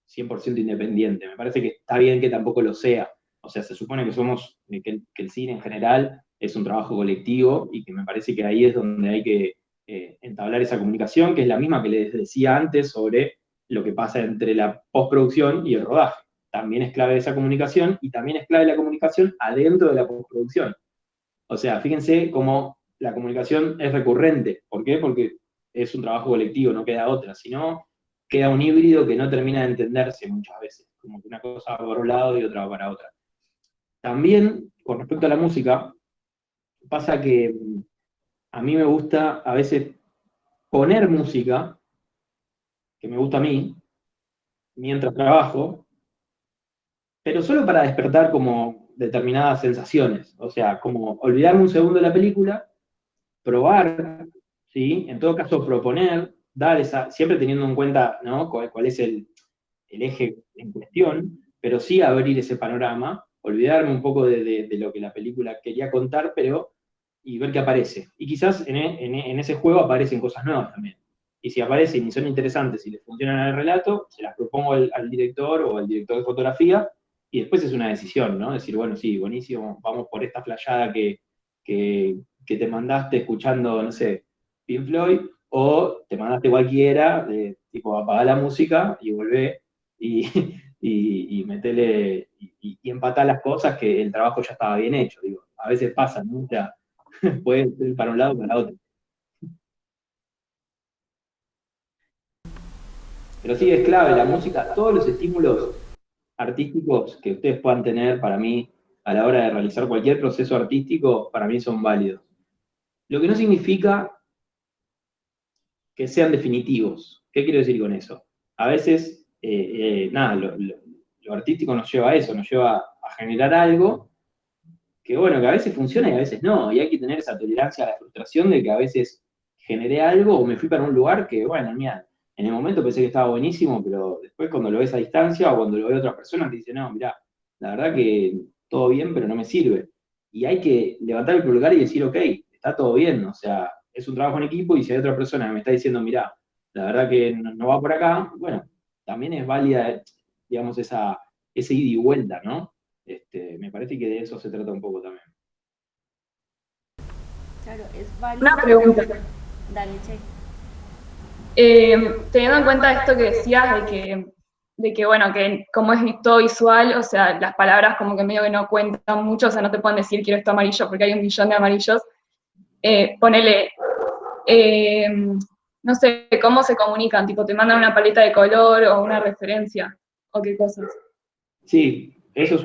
100% independiente. Me parece que está bien que tampoco lo sea. O sea, se supone que el cine en general es un trabajo colectivo y que me parece que ahí es donde hay que entablar esa comunicación, que es la misma que les decía antes sobre lo que pasa entre la postproducción y el rodaje. También es clave esa comunicación y también es clave la comunicación adentro de la postproducción. O sea, fíjense cómo la comunicación es recurrente. ¿Por qué? Porque es un trabajo colectivo, no queda otra. Si no, queda un híbrido que no termina de entenderse muchas veces. Como que una cosa va para un lado y otra va para otra. También, con respecto a la música, pasa que a mí me gusta a veces poner música, que me gusta a mí, mientras trabajo, pero solo para despertar como determinadas sensaciones. O sea, como olvidarme un segundo de la película, probar, ¿sí? En todo caso, proponer, siempre teniendo en cuenta, ¿no?, cuál es el eje en cuestión, pero sí abrir ese panorama, olvidarme un poco de lo que la película quería contar, y ver qué aparece. Y quizás en ese juego aparecen cosas nuevas también. Y si aparecen y son interesantes y les funcionan al relato, se las propongo al director o al director de fotografía, y después es una decisión, ¿no? Decir, bueno, sí, buenísimo, vamos por esta flayada que te mandaste escuchando, no sé, Pink Floyd, o te mandaste cualquiera, tipo apagar la música y volver y, y metele y empatar las cosas, que el trabajo ya estaba bien hecho. Digo, a veces pasa, ¿no? O sea, puede ser para un lado o para otro. Pero sí, es clave la música, todos los estímulos artísticos que ustedes puedan tener, para mí, a la hora de realizar cualquier proceso artístico, para mí son válidos. Lo que no significa que sean definitivos. ¿Qué quiero decir con eso? A veces, nada, lo artístico nos lleva a eso, nos lleva a generar algo que, bueno, que a veces funciona y a veces no, y hay que tener esa tolerancia a la frustración de que a veces generé algo o me fui para un lugar que, bueno, mira, en el momento pensé que estaba buenísimo, pero después cuando lo ves a distancia o cuando lo ve otra persona te dice, no, mira, la verdad que todo bien, pero no me sirve. Y hay que levantar el pulgar y decir, ok, está todo bien, o sea, es un trabajo en equipo y si hay otra persona que me está diciendo, mira, la verdad que no va por acá, bueno, también es válida, digamos, ese ida y vuelta, ¿no? Me parece que de eso se trata un poco también. Claro, es válido. Una pregunta. Dale, Che. Teniendo en cuenta esto que decías de que, bueno, que como es todo visual, o sea, las palabras como que medio que no cuentan mucho, o sea, no te pueden decir quiero esto amarillo porque hay 1 millón de amarillos. Ponele, no sé, ¿cómo se comunican? Tipo, ¿te mandan una paleta de color o una referencia? ¿O qué cosas? Sí, eso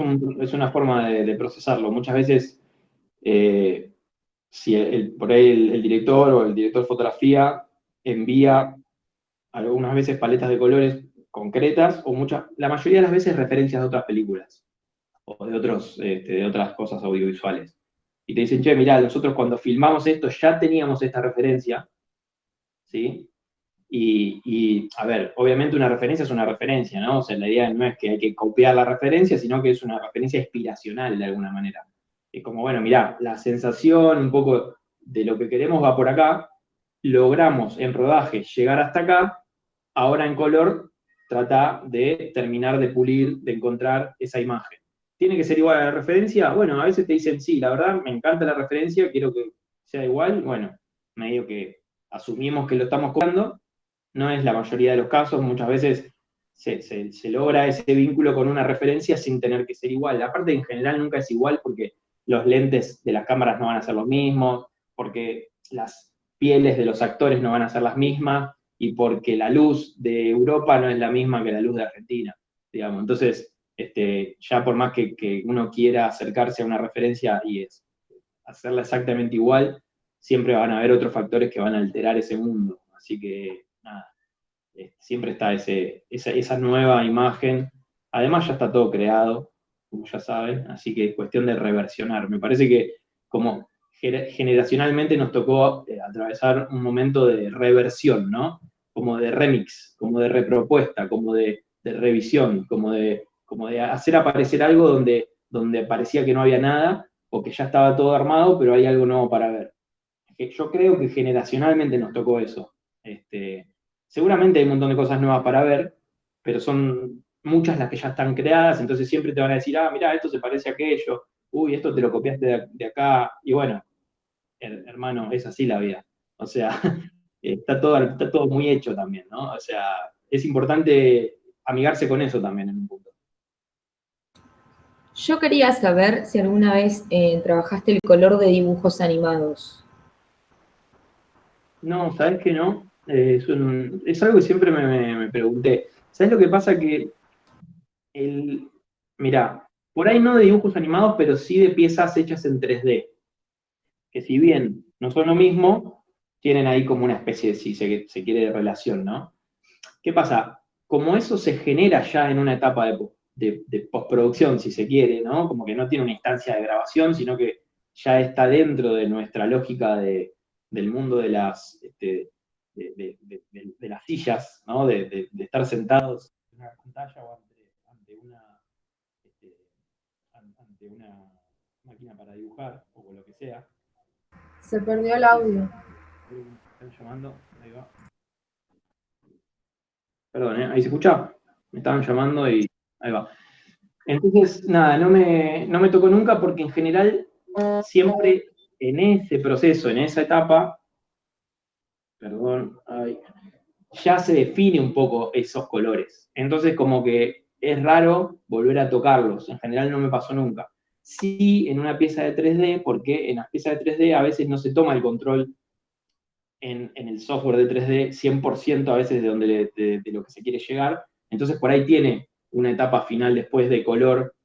es una forma de procesarlo. Muchas veces si por ahí el director o el director de fotografía envía algunas veces paletas de colores concretas, o la mayoría de las veces referencias de otras películas, o de otras cosas audiovisuales. Y te dicen, che, mirá, nosotros cuando filmamos esto ya teníamos esta referencia, ¿sí? A ver, obviamente una referencia es una referencia, ¿no? O sea, la idea no es que hay que copiar la referencia, sino que es una referencia inspiracional de alguna manera. Es como, bueno, mirá, la sensación, un poco de lo que queremos va por acá, logramos en rodaje llegar hasta acá, ahora en color trata de terminar de pulir, de encontrar esa imagen. ¿Tiene que ser igual a la referencia? Bueno, a veces te dicen, sí, la verdad, me encanta la referencia, quiero que sea igual. Bueno, medio que asumimos que lo estamos copiando. No es la mayoría de los casos, muchas veces se logra ese vínculo con una referencia sin tener que ser igual. Aparte, en general nunca es igual porque los lentes de las cámaras no van a ser los mismos, porque las pieles de los actores no van a ser las mismas, y porque la luz de Europa no es la misma que la luz de Argentina, digamos. Entonces, ya por más que uno quiera acercarse a una referencia y hacerla exactamente igual, siempre van a haber otros factores que van a alterar ese mundo. Así que, nada, siempre está esa nueva imagen. Además ya está todo creado, como ya saben, así que es cuestión de reversionar. Me parece que como generacionalmente nos tocó atravesar un momento de reversión, ¿no? Como de remix, como de repropuesta, como de revisión, como de hacer aparecer algo donde parecía que no había nada, o que ya estaba todo armado, pero hay algo nuevo para ver. Yo creo que generacionalmente nos tocó eso. Seguramente hay un montón de cosas nuevas para ver, pero son muchas las que ya están creadas, entonces siempre te van a decir, ah, mirá, esto se parece a aquello, uy, esto te lo copiaste de acá, y bueno, hermano, es así la vida. O sea, está todo muy hecho también, ¿no? O sea, es importante amigarse con eso también en un punto. Yo quería saber si alguna vez trabajaste el color de dibujos animados. No, ¿sabes qué no? Es algo que siempre me pregunté. ¿Sabes lo que pasa? Que mirá, por ahí no de dibujos animados, pero sí de piezas hechas en 3D, que si bien no son lo mismo, tienen ahí como una especie de, si se quiere, de relación, ¿no? ¿Qué pasa? Como eso se genera ya en una etapa de postproducción, si se quiere, ¿no? Como que no tiene una instancia de grabación, sino que ya está dentro de nuestra lógica del mundo de las, de las sillas, ¿no? De estar sentados en una pantalla o ante una máquina para dibujar, o lo que sea. Se perdió el audio. Están llamando, ahí va. Perdón, ahí se escucha. Me estaban llamando y ahí va. Entonces, nada, no me tocó nunca porque en general siempre en ese proceso, en esa etapa, ya se define un poco esos colores. Entonces, como que es raro volver a tocarlos. En general no me pasó nunca. Sí en una pieza de 3D, porque en las piezas de 3D a veces no se toma el control en el software de 3D 100% a veces de lo que se quiere llegar. Entonces, por ahí tiene una etapa final después de color,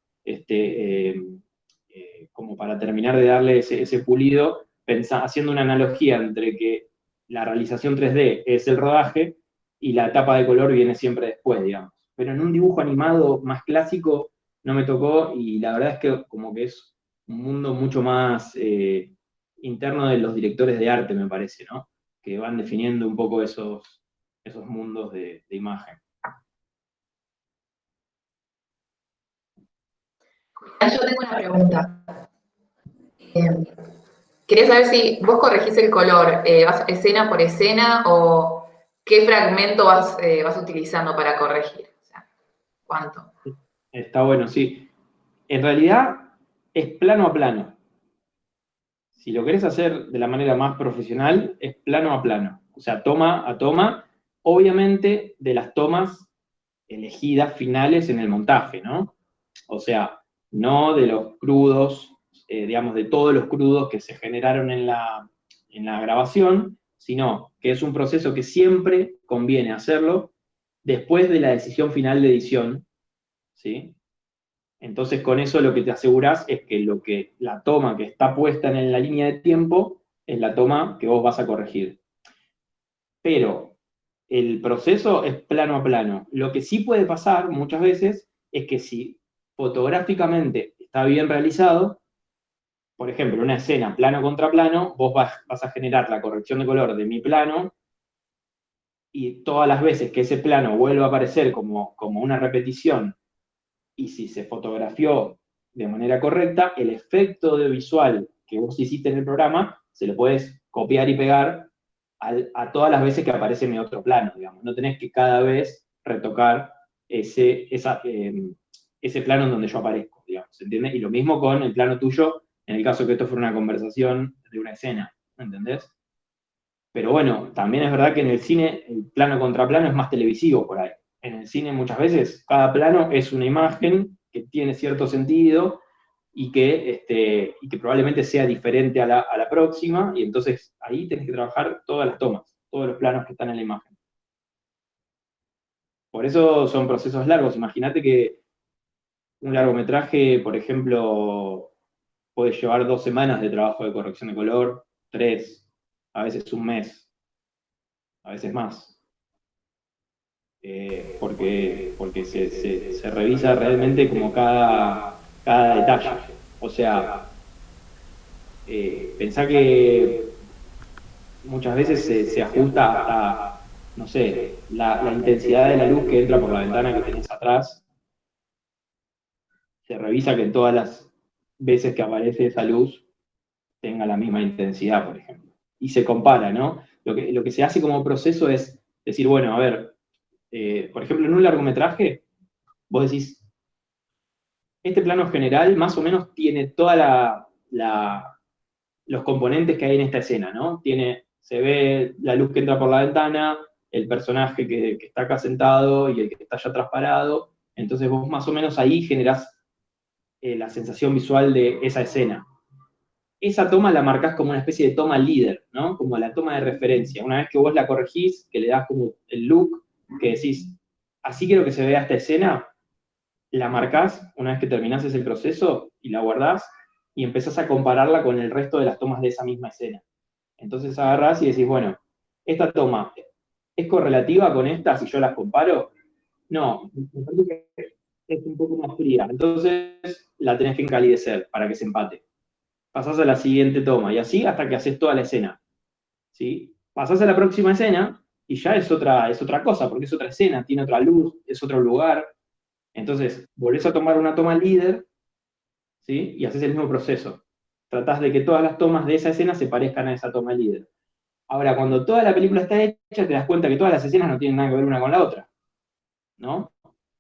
como para terminar de darle ese pulido, haciendo una analogía entre que la realización 3D es el rodaje y la etapa de color viene siempre después, digamos. Pero en un dibujo animado más clásico no me tocó, y la verdad es que como que es un mundo mucho más interno de los directores de arte, me parece, ¿no? Que van definiendo un poco esos mundos de imagen. Yo tengo una pregunta. Quería saber si vos corregís el color, ¿vas escena por escena o qué fragmento vas utilizando para corregir? O sea, ¿cuánto? Está bueno, sí. En realidad es plano a plano. Si lo querés hacer de la manera más profesional, es plano a plano. O sea, toma a toma, obviamente de las tomas elegidas finales en el montaje, ¿no? O sea, no de los crudos, digamos, de todos los crudos que se generaron en la grabación, sino que es un proceso que siempre conviene hacerlo después de la decisión final de edición, ¿sí? Entonces con eso lo que te aseguras es que la toma que está puesta en la línea de tiempo es la toma que vos vas a corregir. Pero el proceso es plano a plano. Lo que sí puede pasar muchas veces es que si fotográficamente está bien realizado, por ejemplo, una escena plano contra plano, vos vas a generar la corrección de color de mi plano, y todas las veces que ese plano vuelva a aparecer como una repetición, y si se fotografió de manera correcta, el efecto de visual que vos hiciste en el programa, se lo puedes copiar y pegar a todas las veces que aparece mi otro plano, digamos. No tenés que cada vez retocar ese plano en donde yo aparezco, digamos, ¿entiendes? Y lo mismo con el plano tuyo, en el caso que esto fuera una conversación de una escena, ¿entendés? Pero bueno, también es verdad que en el cine el plano contra plano es más televisivo por ahí. En el cine muchas veces cada plano es una imagen que tiene cierto sentido y que probablemente sea diferente a la próxima, y entonces ahí tenés que trabajar todas las tomas, todos los planos que están en la imagen. Por eso son procesos largos. Imagínate que un largometraje, por ejemplo, puede llevar 2 semanas de trabajo de corrección de color, 3, a veces un mes, a veces más. Porque se revisa realmente como cada detalle. O sea, pensá que muchas veces se ajusta hasta, no sé, la intensidad de la luz que entra por la ventana que tenés atrás. Se revisa que en todas las veces que aparece esa luz tenga la misma intensidad, por ejemplo. Y se compara, ¿no? Lo que se hace como proceso es decir, bueno, a ver, por ejemplo, en un largometraje, vos decís, este plano general más o menos tiene toda los componentes que hay en esta escena, ¿no? Se ve la luz que entra por la ventana, el personaje que está acá sentado y el que está allá atrás parado. Entonces vos más o menos ahí generás la sensación visual de esa escena. Esa toma la marcás como una especie de toma líder, ¿no? Como la toma de referencia. Una vez que vos la corregís, que le das como el look, que decís, así quiero que se vea esta escena, la marcás una vez que terminás ese proceso y la guardás y empezás a compararla con el resto de las tomas de esa misma escena. Entonces agarrás y decís, bueno, esta toma es correlativa con esta si yo las comparo. No, me parece que es un poco más fría. Entonces la tenés que encalidecer para que se empate. Pasás a la siguiente toma y así hasta que haces toda la escena. ¿Sí? Pasás a la próxima escena y ya es otra cosa, porque es otra escena, tiene otra luz, es otro lugar. Entonces, volvés a tomar una toma líder, ¿sí? Y haces el mismo proceso. Tratás de que todas las tomas de esa escena se parezcan a esa toma líder. Ahora, cuando toda la película está hecha, te das cuenta que todas las escenas no tienen nada que ver una con la otra, ¿no?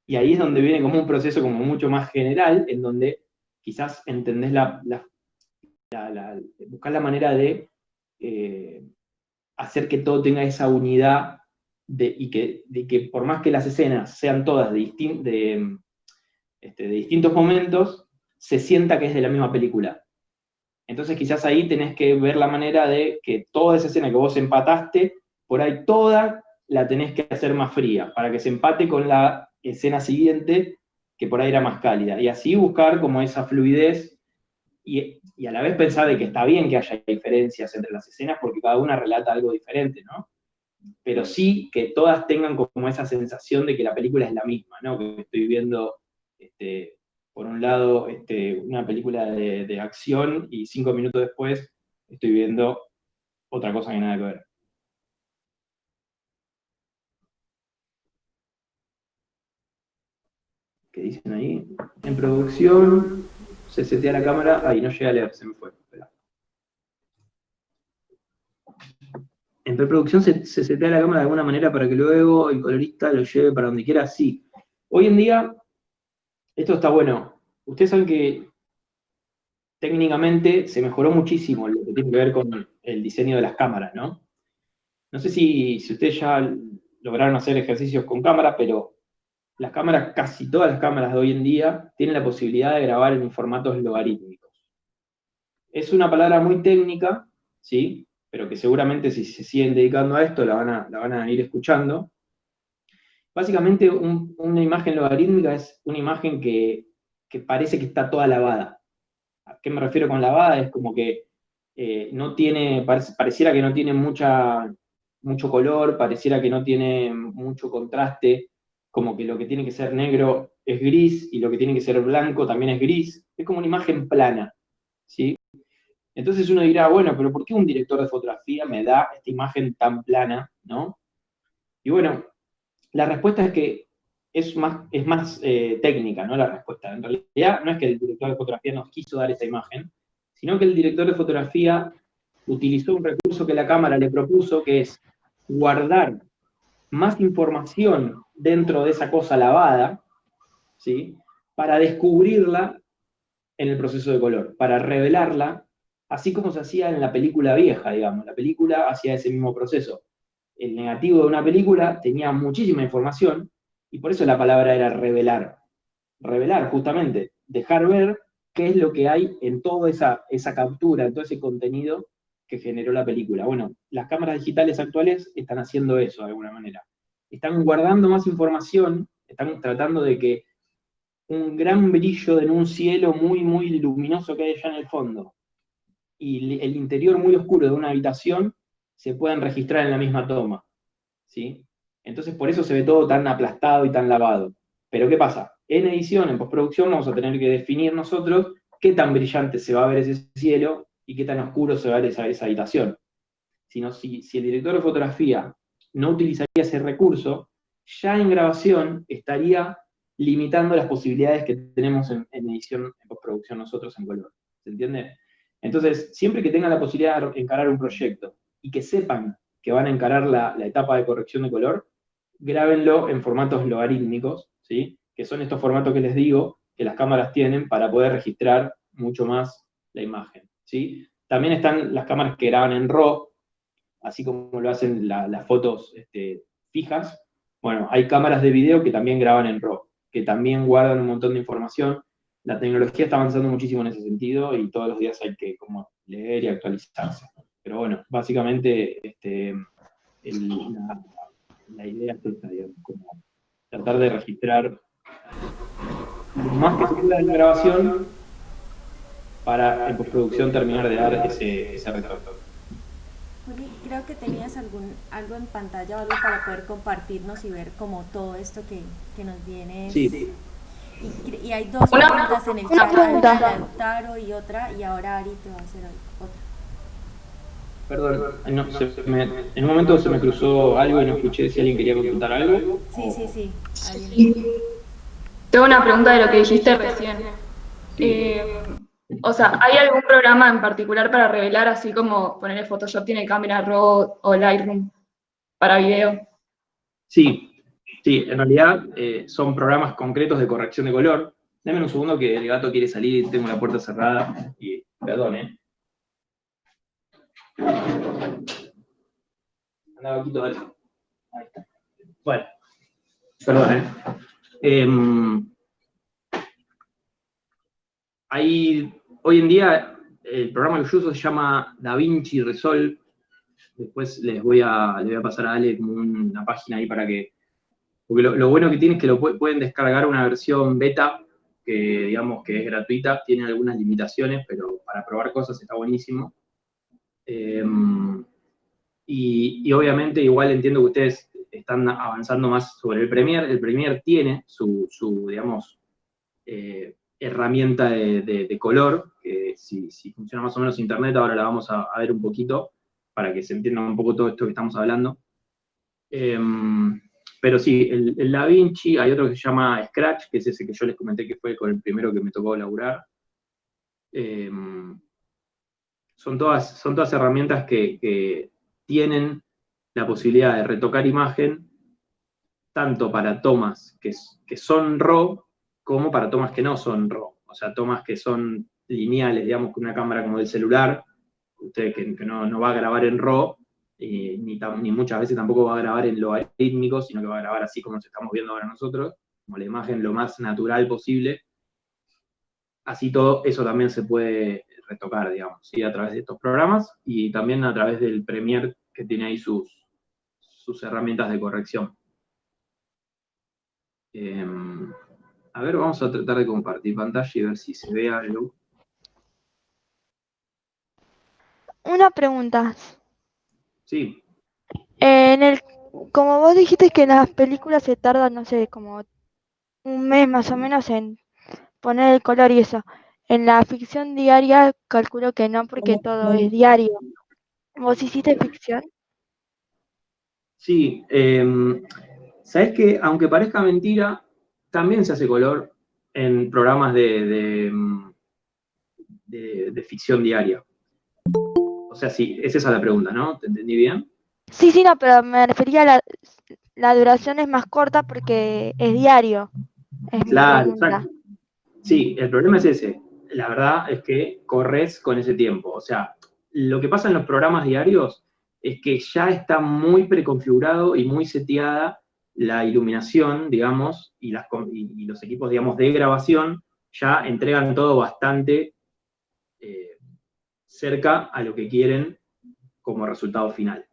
Y ahí es donde viene como un proceso como mucho más general, en donde quizás entendés buscar la manera de hacer que todo tenga esa unidad y que por más que las escenas sean todas de distintos momentos, se sienta que es de la misma película. Entonces quizás ahí tenés que ver la manera de que toda esa escena que vos empataste, por ahí toda la tenés que hacer más fría, para que se empate con la escena siguiente, que por ahí era más cálida. Y así buscar como esa fluidez y a la vez pensar de que está bien que haya diferencias entre las escenas, porque cada una relata algo diferente, ¿no? Pero sí que todas tengan como esa sensación de que la película es la misma, ¿no? Que estoy viendo, por un lado, una película de acción y 5 minutos después estoy viendo otra cosa que nada que ver. ¿Qué dicen ahí? En producción se setea la cámara. Ahí no llega a leer, se me fue. Espera. En preproducción se setea la cámara de alguna manera para que luego el colorista lo lleve para donde quiera. Sí. Hoy en día, esto está bueno. Ustedes saben que técnicamente se mejoró muchísimo lo que tiene que ver con el diseño de las cámaras, ¿no? No sé si ustedes ya lograron hacer ejercicios con cámaras, pero las cámaras, casi todas las cámaras de hoy en día, tienen la posibilidad de grabar en formatos logarítmicos. Es una palabra muy técnica, ¿sí? Pero que seguramente si se siguen dedicando a esto la van a ir escuchando. Básicamente una imagen logarítmica es una imagen que que parece que está toda lavada. ¿A qué me refiero con lavada? Es como que no tiene, pareciera que no tiene mucho color, pareciera que no tiene mucho contraste, como que lo que tiene que ser negro es gris y lo que tiene que ser blanco también es gris. Es como una imagen plana, ¿sí? Entonces uno dirá, bueno, pero ¿por qué un director de fotografía me da esta imagen tan plana, ¿no? Y bueno, la respuesta es que es más técnica, ¿no? La respuesta. En realidad no es que el director de fotografía nos quiso dar esa imagen, sino que el director de fotografía utilizó un recurso que la cámara le propuso, que es guardar más información dentro de esa cosa lavada, ¿sí? Para descubrirla en el proceso de color, para revelarla, así como se hacía en la película vieja, digamos. La película hacía ese mismo proceso. El negativo de una película tenía muchísima información, y por eso la palabra era revelar. Revelar, justamente, dejar ver qué es lo que hay en toda esa captura, en todo ese contenido que generó la película. Bueno, las cámaras digitales actuales están haciendo eso de alguna manera. Están guardando más información, están tratando de que un gran brillo en un cielo muy, muy luminoso que hay allá en el fondo y el interior muy oscuro de una habitación se puedan registrar en la misma toma, ¿sí? Entonces por eso se ve todo tan aplastado y tan lavado. Pero ¿qué pasa? En edición, en postproducción, vamos a tener que definir nosotros qué tan brillante se va a ver ese cielo y qué tan oscuro se va a ver esa habitación. Si el director de fotografía no utilizaría ese recurso, ya en grabación estaría limitando las posibilidades que tenemos en edición, en postproducción nosotros en color. ¿Se entiende? Entonces, siempre que tengan la posibilidad de encarar un proyecto y que sepan que van a encarar la etapa de corrección de color, grábenlo en formatos logarítmicos, ¿sí? Que son estos formatos que les digo, que las cámaras tienen para poder registrar mucho más la imagen, ¿sí? También están las cámaras que graban en RAW, así como lo hacen las fotos fijas. Bueno, hay cámaras de video que también graban en RAW, que también guardan un montón de información. La tecnología está avanzando muchísimo en ese sentido y todos los días hay que como leer y actualizarse. Pero bueno, básicamente la idea es esta, digamos, como tratar de registrar lo más que se pueda en la grabación para en postproducción terminar de dar ese retorno. Juli, creo que tenías algo en pantalla o algo para poder compartirnos y ver como todo esto que nos viene. Sí. Y hay dos preguntas en el chat, una de Lautaro y otra, y ahora Ari te va a hacer otra. Perdón, en un momento se me cruzó algo y no escuché si alguien quería consultar algo. Sí. Tengo una pregunta de lo que dijiste recién. O sea, ¿hay algún programa en particular para revelar, así como ponerle Photoshop tiene cámara RAW o Lightroom para video? Sí, en realidad son programas concretos de corrección de color. Dame un segundo que el gato quiere salir y tengo la puerta cerrada. Y perdón, Anda, Vaquito, dale. Ahí está. Bueno, perdón, hoy en día el programa que yo uso se llama DaVinci Resolve. Después les voy a pasar a Ale como una página ahí para que... Porque lo bueno que tiene es que pueden descargar una versión beta, que digamos que es gratuita, tiene algunas limitaciones, pero para probar cosas está buenísimo. Y obviamente igual entiendo que ustedes están avanzando más sobre el Premiere. El Premiere tiene su digamos, herramienta de color, que si funciona más o menos internet, ahora la vamos a ver un poquito, para que se entienda un poco todo esto que estamos hablando. Pero sí, el DaVinci, hay otro que se llama Scratch, que es ese que yo les comenté que fue con el primero que me tocó laburar. Son todas herramientas que tienen la posibilidad de retocar imagen, tanto para tomas que son RAW, como para tomas que no son RAW. O sea, tomas que son lineales, digamos, con una cámara como del celular, usted que no va a grabar en RAW, ni muchas veces tampoco va a grabar en logarítmico, sino que va a grabar así como nos estamos viendo ahora nosotros, como la imagen lo más natural posible. Así todo eso también se puede retocar, digamos, ¿sí? A través de estos programas y también a través del Premiere, que tiene ahí sus herramientas de corrección. A ver, vamos a tratar de compartir pantalla y ver si se ve algo. Una pregunta. Sí, Como vos dijiste que las películas se tardan, no sé, como un mes más o menos en poner el color y eso. En la ficción diaria calculo que no, porque todo es diario. ¿Vos hiciste ficción? sí. ¿Sabés que aunque parezca mentira, también se hace color en programas de ficción diaria? O sea, sí, es esa la pregunta, ¿no? ¿Te entendí bien? Sí, sí, no, pero me refería a la duración es más corta porque es diario, es mi Claro, pregunta. exacto. Sí, el problema es ese. La verdad es que corres con ese tiempo. O sea, lo que pasa en los programas diarios es que ya está muy preconfigurado y muy seteada la iluminación, digamos, y los equipos, digamos, de grabación ya entregan todo bastante cerca a lo que quieren como resultado final.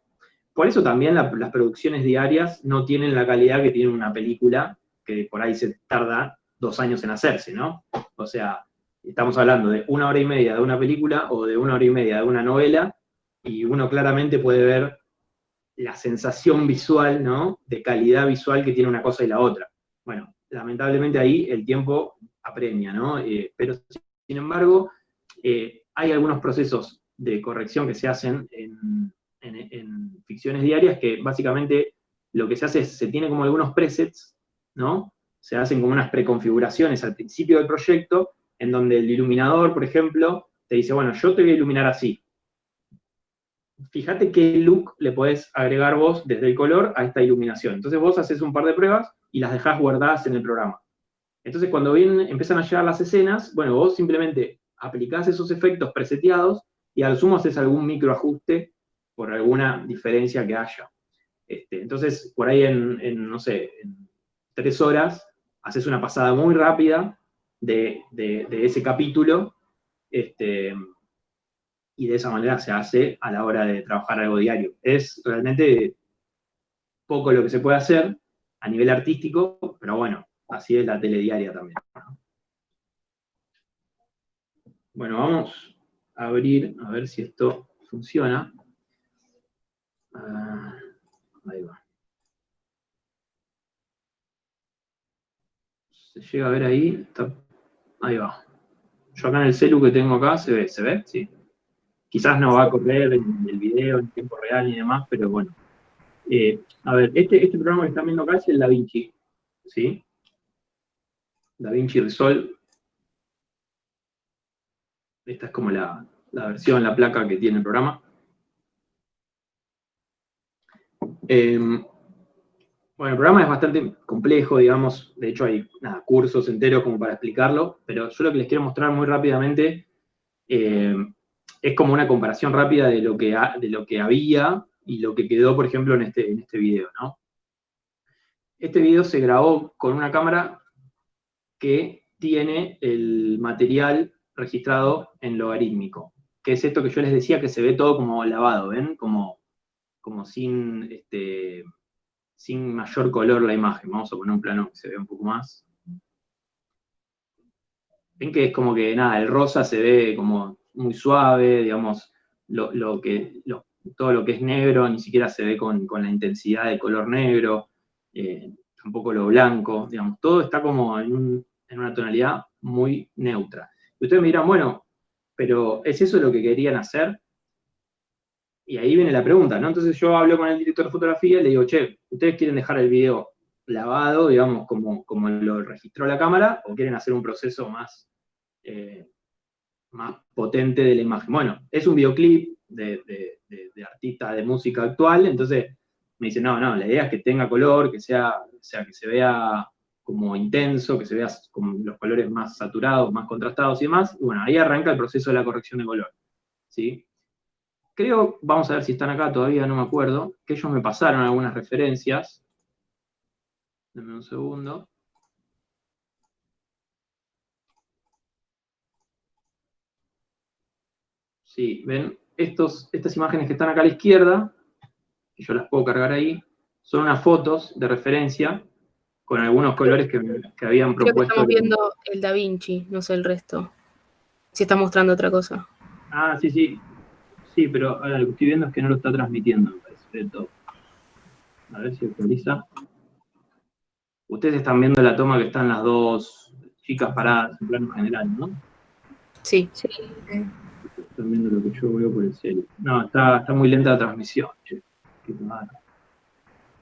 Por eso también las producciones diarias no tienen la calidad que tiene una película, que por ahí se tarda 2 años en hacerse, ¿no? O sea, estamos hablando de 1 hora y media de una película o de 1 hora y media de una novela, y uno claramente puede ver la sensación visual, ¿no? De calidad visual que tiene una cosa y la otra. Bueno, lamentablemente ahí el tiempo apremia, ¿no? Pero sin embargo, hay algunos procesos de corrección que se hacen en ficciones diarias que básicamente lo que se hace es, se tiene como algunos presets, ¿no? Se hacen como unas preconfiguraciones al principio del proyecto, en donde el iluminador, por ejemplo, te dice, bueno, yo te voy a iluminar así. Fíjate qué look le podés agregar vos desde el color a esta iluminación. Entonces vos haces un par de pruebas y las dejás guardadas en el programa. Entonces cuando empiezan a llegar las escenas, bueno, vos simplemente aplicás esos efectos preseteados y al sumo haces algún microajuste por alguna diferencia que haya. Entonces, por ahí no sé, en 3 horas, haces una pasada muy rápida de ese capítulo, y de esa manera se hace a la hora de trabajar algo diario. Es realmente poco lo que se puede hacer a nivel artístico, pero bueno, así es la tele diaria también. Bueno, vamos a abrir, a ver si esto funciona. Ahí va. ¿Se llega a ver ahí? Ahí va. Yo acá en el celu que tengo acá, ¿se ve? ¿Se ve? Sí. Quizás no va a correr el video en tiempo real y demás, pero bueno. A ver, este programa que están viendo acá es el DaVinci, ¿sí? DaVinci Resolve. Esta es como la versión, la placa que tiene el programa. Bueno, el programa es bastante complejo, digamos. De hecho, hay cursos enteros como para explicarlo, pero yo lo que les quiero mostrar muy rápidamente es como una comparación rápida de lo que había y lo que quedó, por ejemplo, en este video, ¿no? Este video se grabó con una cámara que tiene el material registrado en logarítmico, que es esto que yo les decía que se ve todo como lavado, ¿ven? Como sin mayor color la imagen. Vamos a poner un plano que se vea un poco más. Ven que es como que, nada, el rosa se ve como muy suave, digamos, todo lo que es negro ni siquiera se ve con la intensidad del color negro, tampoco lo blanco, digamos, todo está como en una tonalidad muy neutra. Y ustedes me dirán, bueno, pero ¿es eso lo que querían hacer? Y ahí viene la pregunta, ¿no? Entonces yo hablo con el director de fotografía y le digo, che, ¿ustedes quieren dejar el video lavado, digamos, como lo registró la cámara, o quieren hacer un proceso más potente de la imagen? Bueno, es un videoclip de artista de música actual, entonces me dice, no, la idea es que tenga color, que se vea como intenso, que se vea con los colores más saturados, más contrastados y demás. Y bueno, ahí arranca el proceso de la corrección de color, ¿sí? Creo, vamos a ver si están acá, todavía no me acuerdo, que ellos me pasaron algunas referencias. Denme un segundo. Sí, ven, estas imágenes que están acá a la izquierda, que yo las puedo cargar ahí, son unas fotos de referencia con algunos colores que habían Creo que propuesto. estamos viendo el Da Vinci, no sé el resto. Si está mostrando otra cosa. Ah, sí, sí. Sí, pero ahora lo que estoy viendo es que no lo está transmitiendo, me parece, de todo. A ver si actualiza. Ustedes están viendo la toma que están las dos chicas paradas en plano general, ¿no? Sí. Están viendo lo que yo veo por el celu. No, está muy lenta la transmisión, che. Qué raro.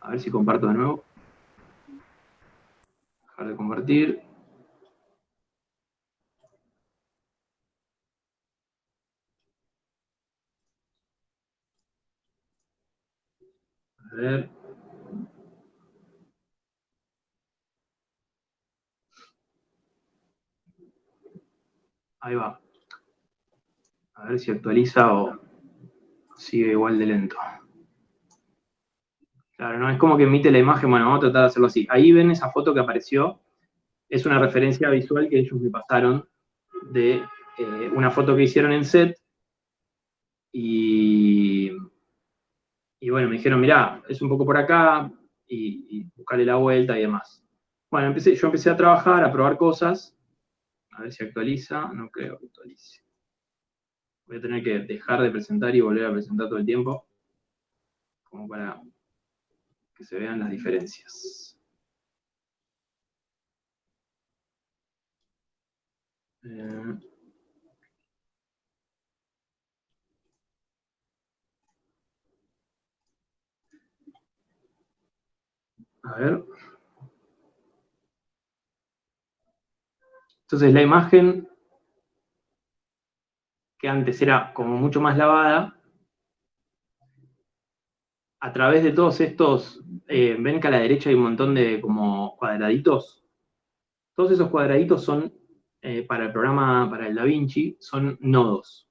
A ver si comparto de nuevo. Dejar de compartir. A ver. Ahí va. A ver si actualiza o sigue igual de lento. Claro, no es como que emite la imagen, bueno, vamos a tratar de hacerlo así. Ahí ven esa foto que apareció, es una referencia visual que ellos me pasaron de una foto que hicieron en set y bueno, me dijeron, mirá, es un poco por acá y buscarle la vuelta y demás. Bueno, yo empecé a trabajar, a probar cosas, a ver si actualiza, no creo que actualice. Voy a tener que dejar de presentar y volver a presentar todo el tiempo, como para que se vean las diferencias. A ver. Entonces la imagen, que antes era como mucho más lavada, a través de todos estos, ven que a la derecha hay un montón de como cuadraditos. Todos esos cuadraditos son, para el programa, para el DaVinci, son nodos,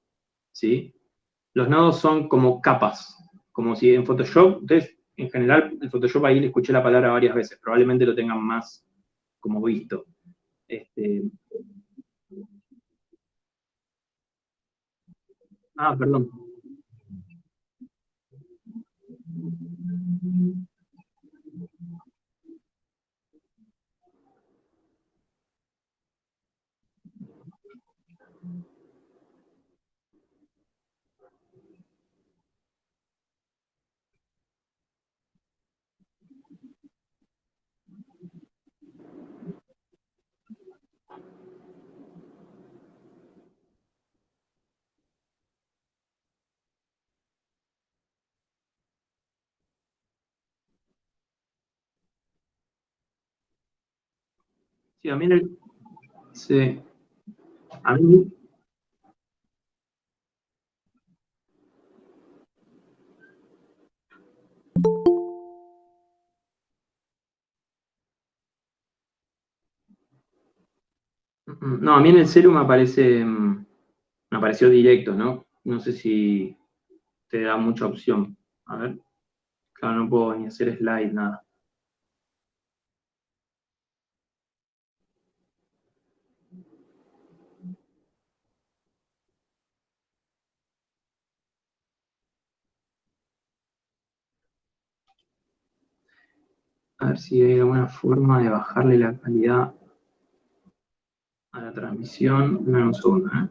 ¿sí? Los nodos son como capas, como si en Photoshop, ustedes en general, en Photoshop ahí le escuché la palabra varias veces, probablemente lo tengan más como visto. Perdón. Sí, a mí, sí, a mí, no, a mí en el celu me apareció directo, ¿no? No sé si te da mucha opción. A ver, claro, no puedo ni hacer slide, nada. A ver si hay alguna forma de bajarle la calidad a la transmisión. Dame un segundo, ¿eh?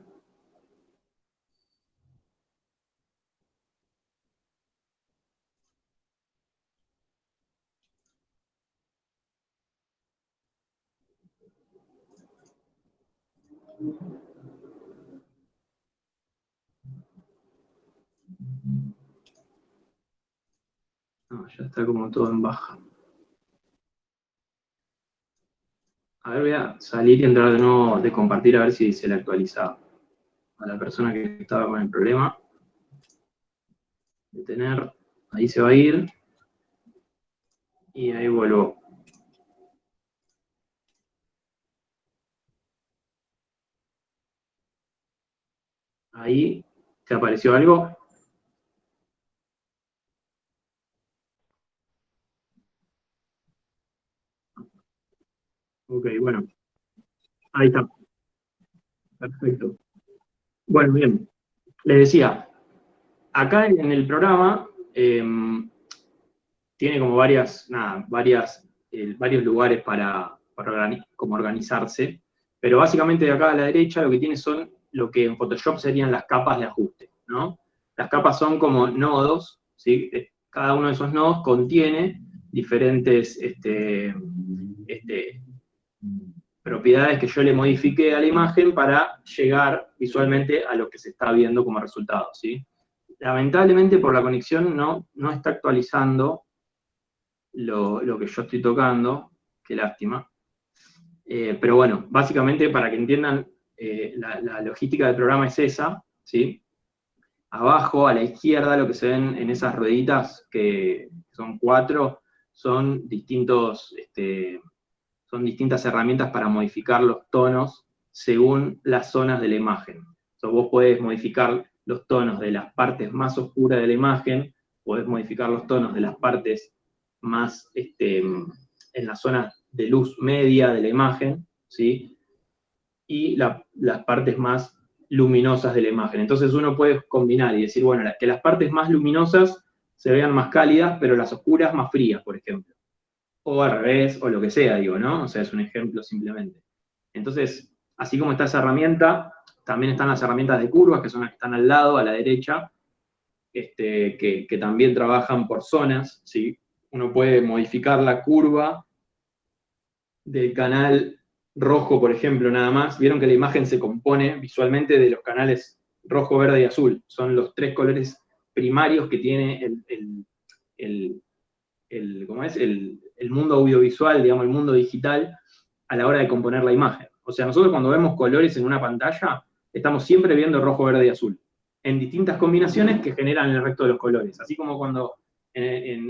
No, ya está como todo en baja. A ver, voy a salir y entrar de nuevo de compartir a ver si se le actualiza a la persona que estaba con el problema. Detener, ahí se va a ir. Y ahí vuelvo. Ahí, ¿te apareció algo? Ok, bueno. Ahí está. Perfecto. Bueno, bien. Les decía, acá en el programa tiene como varias varios lugares para como organizarse, pero básicamente de acá a la derecha lo que tiene son lo que en Photoshop serían las capas de ajuste, ¿no? Las capas son como nodos, ¿sí? Cada uno de esos nodos contiene diferentes propiedades que yo le modifiqué a la imagen para llegar visualmente a lo que se está viendo como resultado, ¿sí? Lamentablemente por la conexión no está actualizando lo que yo estoy tocando, qué lástima. Pero bueno, básicamente para que entiendan, la logística del programa es esa, ¿sí? Abajo, a la izquierda, lo que se ven en esas rueditas, que son 4, son distintas herramientas para modificar los tonos según las zonas de la imagen. Entonces vos podés modificar los tonos de las partes más oscuras de la imagen, podés modificar los tonos de las partes más, en las zonas de luz media de la imagen, ¿sí? Y las partes más luminosas de la imagen. Entonces uno puede combinar y decir, bueno, que las partes más luminosas se vean más cálidas, pero las oscuras más frías, por ejemplo. O al revés, o lo que sea, digo, ¿no? O sea, es un ejemplo simplemente. Entonces, así como está esa herramienta, también están las herramientas de curvas, que son las que están al lado, a la derecha, que también trabajan por zonas, ¿sí? Uno puede modificar la curva del canal rojo, por ejemplo, nada más. Vieron que la imagen se compone visualmente de los canales rojo, verde y azul. Son los 3 colores primarios que tiene el mundo audiovisual, digamos, el mundo digital, a la hora de componer la imagen. O sea, nosotros cuando vemos colores en una pantalla, estamos siempre viendo rojo, verde y azul, en distintas combinaciones que generan el resto de los colores. Así como cuando en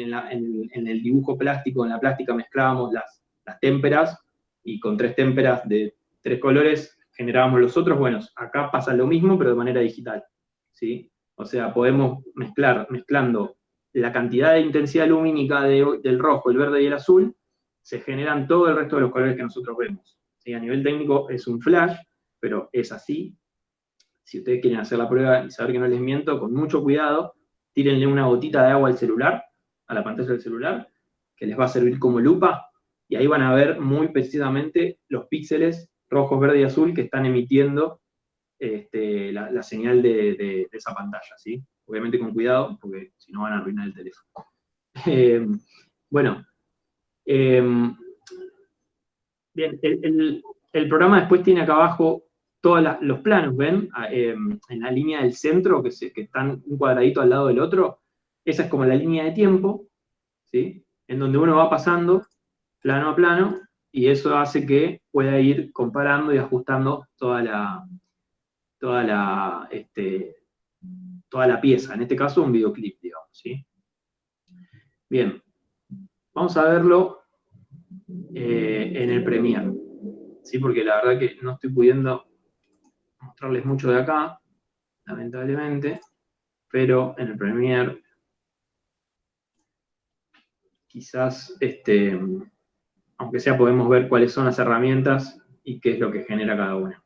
el dibujo plástico, en la plástica, mezclábamos las témperas, y con 3 témperas de 3 colores generábamos los otros. Bueno, acá pasa lo mismo, pero de manera digital, ¿sí? O sea, podemos mezclando la cantidad de intensidad lumínica del rojo, el verde y el azul, se generan todo el resto de los colores que nosotros vemos, ¿sí? A nivel técnico es un flash, pero es así. Si ustedes quieren hacer la prueba y saber que no les miento, con mucho cuidado, tírenle una gotita de agua al celular, a la pantalla del celular, que les va a servir como lupa, y ahí van a ver muy precisamente los píxeles rojos, verde y azul que están emitiendo la señal de esa pantalla, ¿sí? Obviamente con cuidado, porque si no van a arruinar el teléfono. Bueno, bien, el programa después tiene acá abajo todos los planos, ¿ven? En la línea del centro, que están un cuadradito al lado del otro, esa es como la línea de tiempo, ¿sí? En donde uno va pasando plano a plano, y eso hace que pueda ir comparando y ajustando toda la pieza, en este caso un videoclip, digamos, ¿sí? Bien, vamos a verlo en el Premiere, ¿sí? Porque la verdad que no estoy pudiendo mostrarles mucho de acá, lamentablemente, pero en el Premiere quizás, aunque sea, podemos ver cuáles son las herramientas y qué es lo que genera cada una.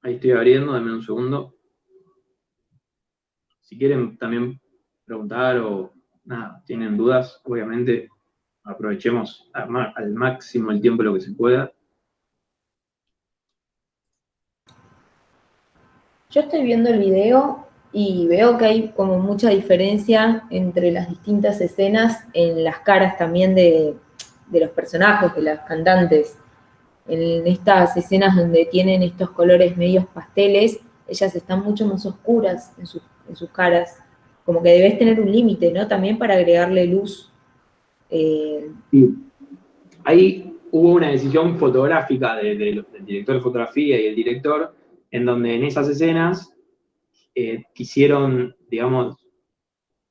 Ahí estoy abriendo, dame un segundo. Si quieren también preguntar o nada, tienen dudas, obviamente aprovechemos al máximo el tiempo lo que se pueda. Yo estoy viendo el video y veo que hay como mucha diferencia entre las distintas escenas en las caras también de los personajes, de las cantantes. En estas escenas donde tienen estos colores medios pasteles, ellas están mucho más oscuras en sus caras. Como que debes tener un límite, ¿no? También para agregarle luz. Sí. Ahí hubo una decisión fotográfica del director de fotografía y el director, en donde en esas escenas quisieron, digamos,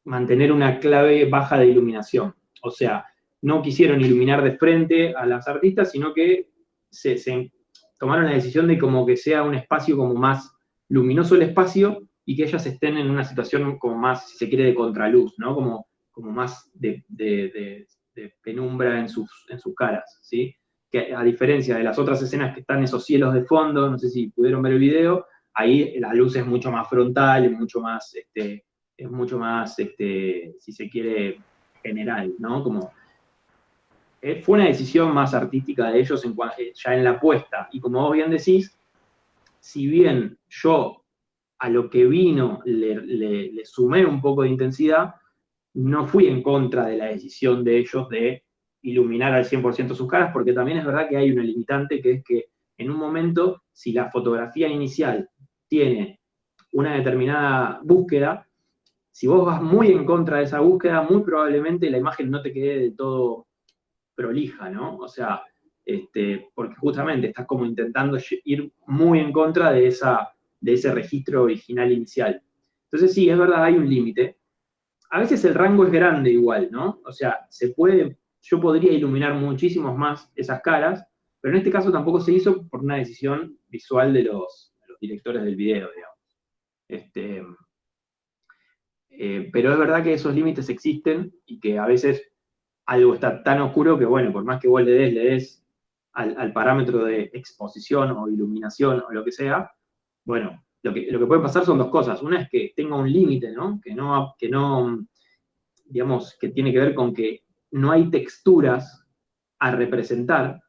mantener una clave baja de iluminación. O sea, no quisieron iluminar de frente a las artistas, sino que se tomaron la decisión de como que sea un espacio como más luminoso el espacio, y que ellas estén en una situación como más, si se quiere, de contraluz, ¿no? Como más de penumbra en sus caras, ¿sí? Que a diferencia de las otras escenas que están esos cielos de fondo, no sé si pudieron ver el video, ahí la luz es mucho más frontal, es mucho más, si se quiere, general, ¿no? Como, fue una decisión más artística de ellos ya en la apuesta. Y como vos bien decís, si bien yo a lo que vino le sumé un poco de intensidad, no fui en contra de la decisión de ellos de iluminar al 100% sus caras, porque también es verdad que hay una limitante, que es que en un momento, si la fotografía inicial tiene una determinada búsqueda, si vos vas muy en contra de esa búsqueda, muy probablemente la imagen no te quede de todo prolija, ¿no? O sea, porque justamente estás como intentando ir muy en contra de ese registro original inicial. Entonces sí, es verdad, hay un límite. A veces el rango es grande igual, ¿no? O sea, yo podría iluminar muchísimos más esas caras, pero en este caso tampoco se hizo por una decisión visual de los directores del video, digamos. Pero es verdad que esos límites existen y que a veces algo está tan oscuro que, bueno, por más que vos le des al parámetro de exposición o iluminación o lo que sea, bueno, lo que puede pasar son dos cosas. Una es que tenga un límite, ¿no? Que no, digamos, que tiene que ver con que no hay texturas a representar,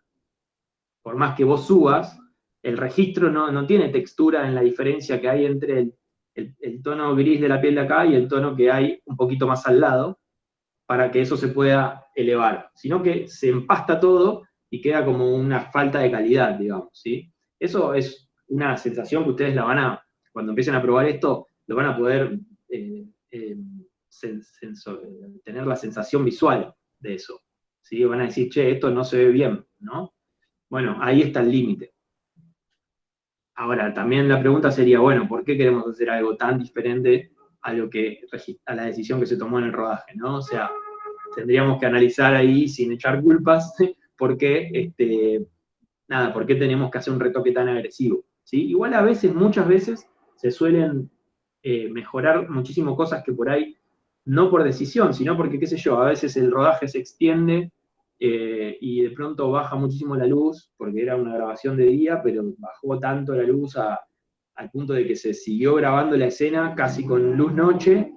por más que vos subas, el registro no tiene textura en la diferencia que hay entre el tono gris de la piel de acá y el tono que hay un poquito más al lado, para que eso se pueda elevar, sino que se empasta todo y queda como una falta de calidad, digamos, ¿sí? Eso es una sensación que ustedes cuando empiecen a probar esto, lo van a poder tener la sensación visual de eso, ¿sí? Van a decir, che, esto no se ve bien, ¿no? Bueno, ahí está el límite. Ahora, también la pregunta sería, bueno, ¿por qué queremos hacer algo tan diferente a la decisión que se tomó en el rodaje, ¿no? O sea, tendríamos que analizar ahí, sin echar culpas, por qué tenemos que hacer un retoque tan agresivo, ¿sí? Igual muchas veces, se suelen mejorar muchísimo cosas que por ahí, no por decisión, sino porque, qué sé yo, a veces el rodaje se extiende y de pronto baja muchísimo la luz, porque era una grabación de día, pero bajó tanto la luz al punto de que se siguió grabando la escena casi con luz noche,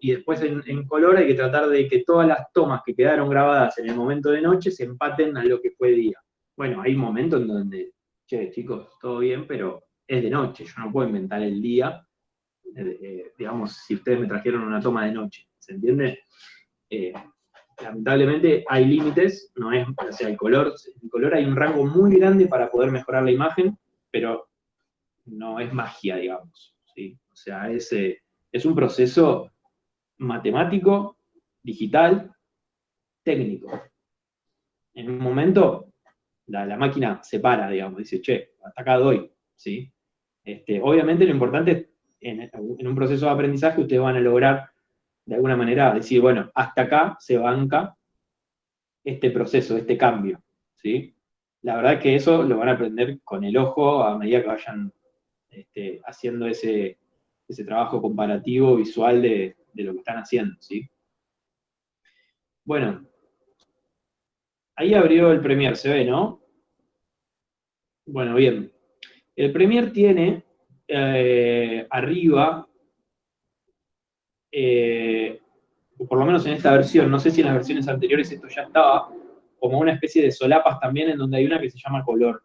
y después en color hay que tratar de que todas las tomas que quedaron grabadas en el momento de noche se empaten a lo que fue día. Bueno, hay momentos en donde, che, chicos, todo bien, pero es de noche, yo no puedo inventar el día, digamos, si ustedes me trajeron una toma de noche, ¿se entiende? Lamentablemente hay límites, no es, o sea, el color hay un rango muy grande para poder mejorar la imagen, pero no es magia, digamos, ¿sí? O sea, es un proceso matemático, digital, técnico. En un momento, la máquina se para, digamos, dice, che, hasta acá doy, ¿sí? Obviamente lo importante es, en un proceso de aprendizaje, ustedes van a lograr, de alguna manera, decir, bueno, hasta acá se banca este proceso, este cambio, ¿sí? La verdad es que eso lo van a aprender con el ojo a medida que vayan haciendo ese trabajo comparativo, visual de lo que están haciendo, ¿sí? Bueno, ahí abrió el Premiere, se ve, ¿no? Bueno, bien. El Premiere tiene arriba, por lo menos en esta versión, no sé si en las versiones anteriores esto ya estaba, como una especie de solapas también, en donde hay una que se llama color.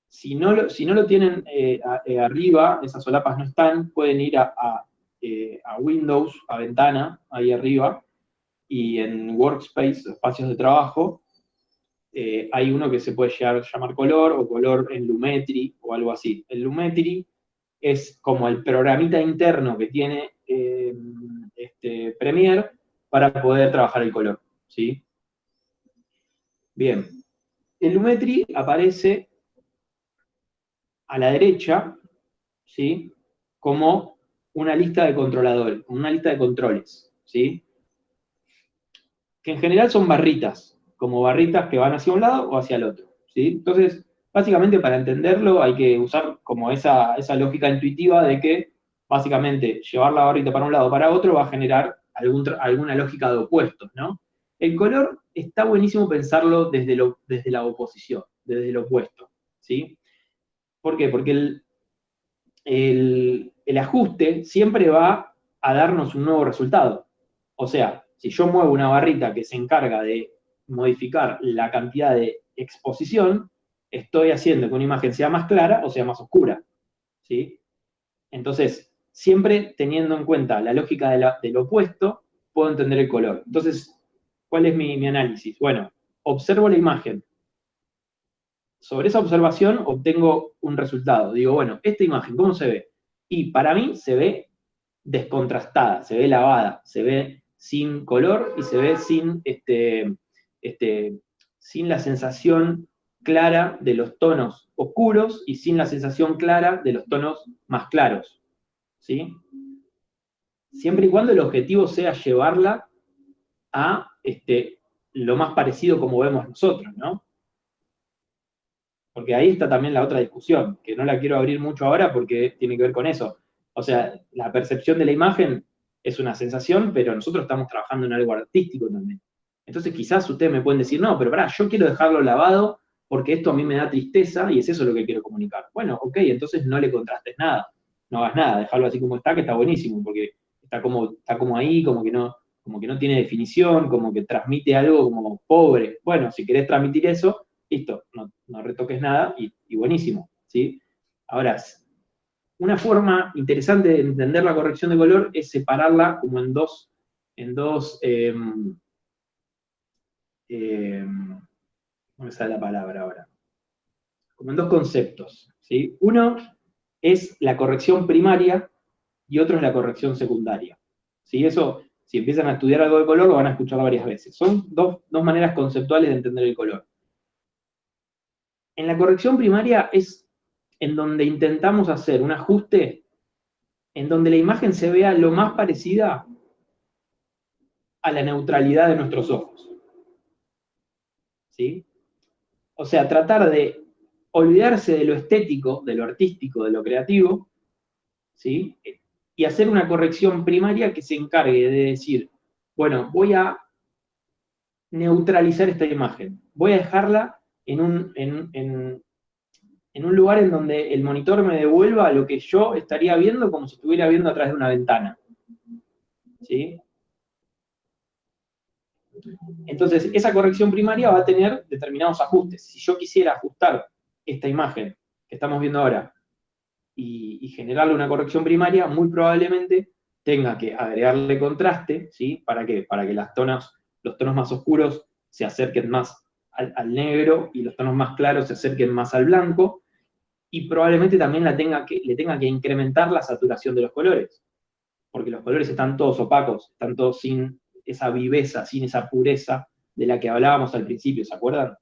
Si no lo tienen arriba, esas solapas no están, pueden ir a Windows, a ventana, ahí arriba, y en Workspace, espacios de trabajo, hay uno que se puede llamar color, o color en Lumetri, o algo así. El Lumetri es como el programita interno que tiene Premiere para poder trabajar el color, ¿sí? Bien. El Lumetri aparece a la derecha, ¿sí? Como una lista de controladores, como una lista de controles, ¿sí? Que en general son barritas, como barritas que van hacia un lado o hacia el otro, ¿sí? Entonces, básicamente para entenderlo hay que usar como esa lógica intuitiva de que básicamente llevar la barrita para un lado o para otro va a generar alguna lógica de opuestos, ¿no? El color está buenísimo pensarlo desde la oposición, desde el opuesto, ¿sí? ¿Por qué? Porque el ajuste siempre va a darnos un nuevo resultado. O sea, Si yo muevo una barrita que se encarga de modificar la cantidad de exposición, estoy haciendo que una imagen sea más clara o sea más oscura, ¿sí? Entonces, siempre teniendo en cuenta la lógica del opuesto, puedo entender el color. Entonces, ¿cuál es mi análisis? Bueno, observo la imagen. Sobre esa observación obtengo un resultado. Digo, bueno, esta imagen, ¿cómo se ve? Y para mí se ve descontrastada, se ve lavada, se ve sin color y se ve sin, sin la sensación clara de los tonos oscuros y sin la sensación clara de los tonos más claros, ¿sí? Siempre y cuando el objetivo sea llevarla a lo más parecido como vemos nosotros, ¿no? Porque ahí está también la otra discusión, que no la quiero abrir mucho ahora porque tiene que ver con eso. O sea, la percepción de la imagen es una sensación, pero nosotros estamos trabajando en algo artístico también. Entonces quizás ustedes me pueden decir, no, pero pará, yo quiero dejarlo lavado porque esto a mí me da tristeza y es eso lo que quiero comunicar. Bueno, ok, entonces no le contrastes nada, no hagas nada, dejarlo así como está, que está buenísimo, porque está como ahí, como que no tiene definición, como que transmite algo como pobre. Bueno, si querés transmitir eso, listo, no retoques nada y buenísimo, ¿sí? Ahora, una forma interesante de entender la corrección de color es separarla como en dos no me sale la palabra ahora, como en dos conceptos, ¿sí? Uno es la corrección primaria y otro es la corrección secundaria, ¿sí? Eso, si empiezan a estudiar algo de color, lo van a escuchar varias veces. Son dos maneras conceptuales de entender el color. En la corrección primaria es en donde intentamos hacer un ajuste en donde la imagen se vea lo más parecida a la neutralidad de nuestros ojos, ¿sí? O sea, tratar de olvidarse de lo estético, de lo artístico, de lo creativo, ¿sí? Y hacer una corrección primaria que se encargue de decir, bueno, voy a neutralizar esta imagen, voy a dejarla en un lugar en donde el monitor me devuelva lo que yo estaría viendo como si estuviera viendo a través de una ventana, ¿sí? Entonces, esa corrección primaria va a tener determinados ajustes. Si yo quisiera ajustar esta imagen que estamos viendo ahora y generarle una corrección primaria, muy probablemente tenga que agregarle contraste, ¿sí? ¿Para qué? Para que los tonos más oscuros se acerquen más al negro y los tonos más claros se acerquen más al blanco, y probablemente también le tenga que incrementar la saturación de los colores, porque los colores están todos opacos, están todos sin esa viveza, sin esa pureza de la que hablábamos al principio, ¿se acuerdan?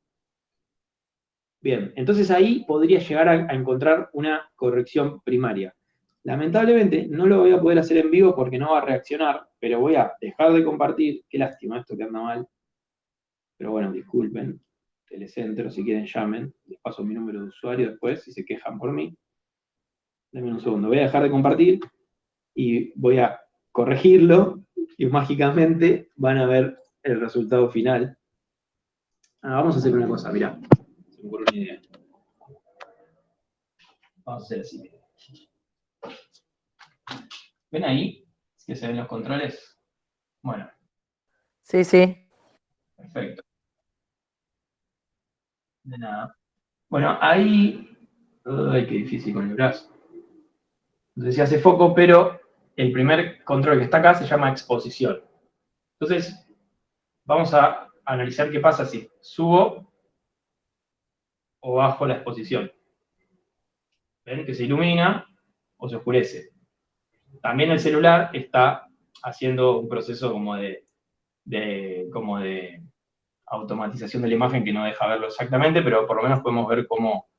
Bien, entonces ahí podría llegar a encontrar una corrección primaria. Lamentablemente no lo voy a poder hacer en vivo porque no va a reaccionar, pero voy a dejar de compartir. Qué lástima esto que anda mal. Pero bueno, disculpen. Telecentro, si quieren llamen. Les paso mi número de usuario después, si se quejan por mí. Denme un segundo. Voy a dejar de compartir y voy a corregirlo y mágicamente van a ver el resultado final. Vamos a hacer una cosa, mirá. Se me ocurrió una idea. Vamos a hacer así. ¿Ven ahí que se ven los controles? Bueno. Sí, sí. Perfecto. De nada. Bueno, ahí... Ay, qué difícil con el brazo. Entonces se hace foco, pero el primer control que está acá se llama exposición. Entonces, vamos a analizar qué pasa si subo o bajo la exposición. ¿Ven? Que se ilumina o se oscurece. También el celular está haciendo un proceso como de automatización de la imagen que no deja verlo exactamente, pero por lo menos podemos ver cómo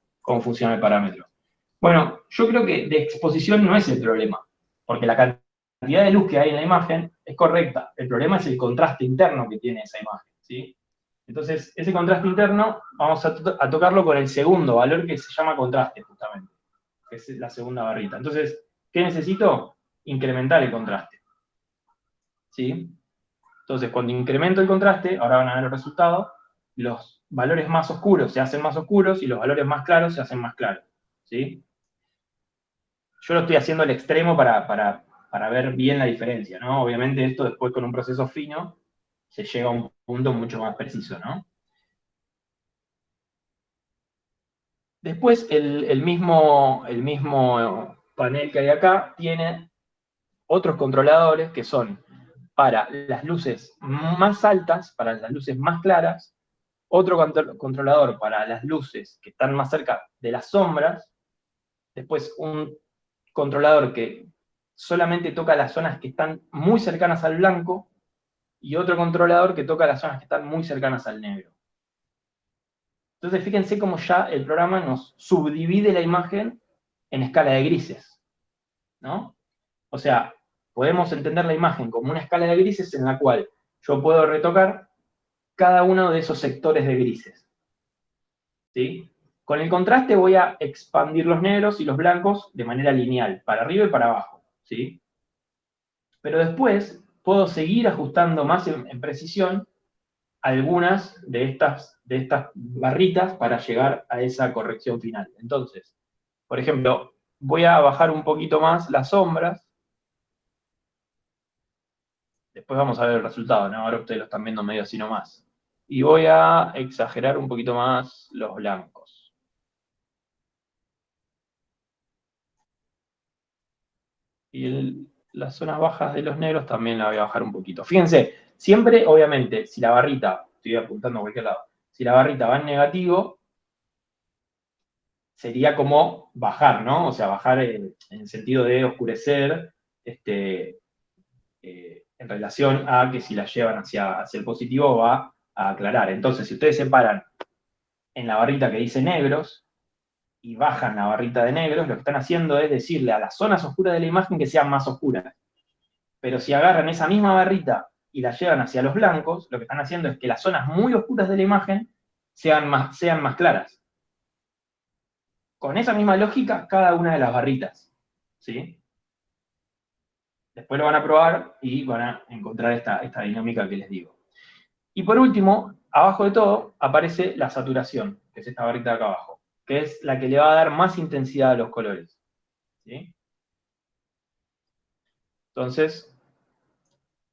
funciona el parámetro. Bueno, yo creo que de exposición no es el problema, porque la cantidad de luz que hay en la imagen es correcta. El problema es el contraste interno que tiene esa imagen, ¿sí? Entonces, ese contraste interno vamos a tocarlo con el segundo valor que se llama contraste, justamente, que es la segunda barrita. Entonces, ¿qué necesito? Incrementar el contraste, ¿sí? Entonces, cuando incremento el contraste, ahora van a ver el resultado, los valores más oscuros se hacen más oscuros y los valores más claros se hacen más claros, ¿sí? Yo lo estoy haciendo al extremo para ver bien la diferencia, ¿no? Obviamente esto después con un proceso fino se llega a un punto mucho más preciso, ¿no? Después, el mismo panel que hay acá tiene otros controladores que son para las luces más altas, para las luces más claras, otro controlador para las luces que están más cerca de las sombras, después un controlador que solamente toca las zonas que están muy cercanas al blanco, y otro controlador que toca las zonas que están muy cercanas al negro. Entonces fíjense cómo ya el programa nos subdivide la imagen en escala de grises, ¿no? O sea, podemos entender la imagen como una escala de grises en la cual yo puedo retocar cada uno de esos sectores de grises, ¿sí? Con el contraste voy a expandir los negros y los blancos de manera lineal, para arriba y para abajo, ¿sí? Pero después puedo seguir ajustando más en precisión algunas de estas barritas para llegar a esa corrección final. Entonces, por ejemplo, voy a bajar un poquito más las sombras. Después vamos a ver el resultado, ¿no? Ahora ustedes lo están viendo medio así nomás. Y voy a exagerar un poquito más los blancos. Y las zonas bajas de los negros también la voy a bajar un poquito. Fíjense, siempre, obviamente, si la barrita, estoy apuntando a cualquier lado, si la barrita va en negativo, sería como bajar, ¿no? O sea, bajar en el sentido de oscurecer, en relación a que si la llevan hacia el positivo va a aclarar. Entonces, si ustedes se paran en la barrita que dice negros y bajan la barrita de negros, lo que están haciendo es decirle a las zonas oscuras de la imagen que sean más oscuras. Pero si agarran esa misma barrita y la llevan hacia los blancos, lo que están haciendo es que las zonas muy oscuras de la imagen sean más claras. Con esa misma lógica, cada una de las barritas, ¿sí? Después lo van a probar y van a encontrar esta dinámica que les digo. Y por último, abajo de todo, aparece la saturación, que es esta barrita de acá abajo, que es la que le va a dar más intensidad a los colores, ¿sí? Entonces,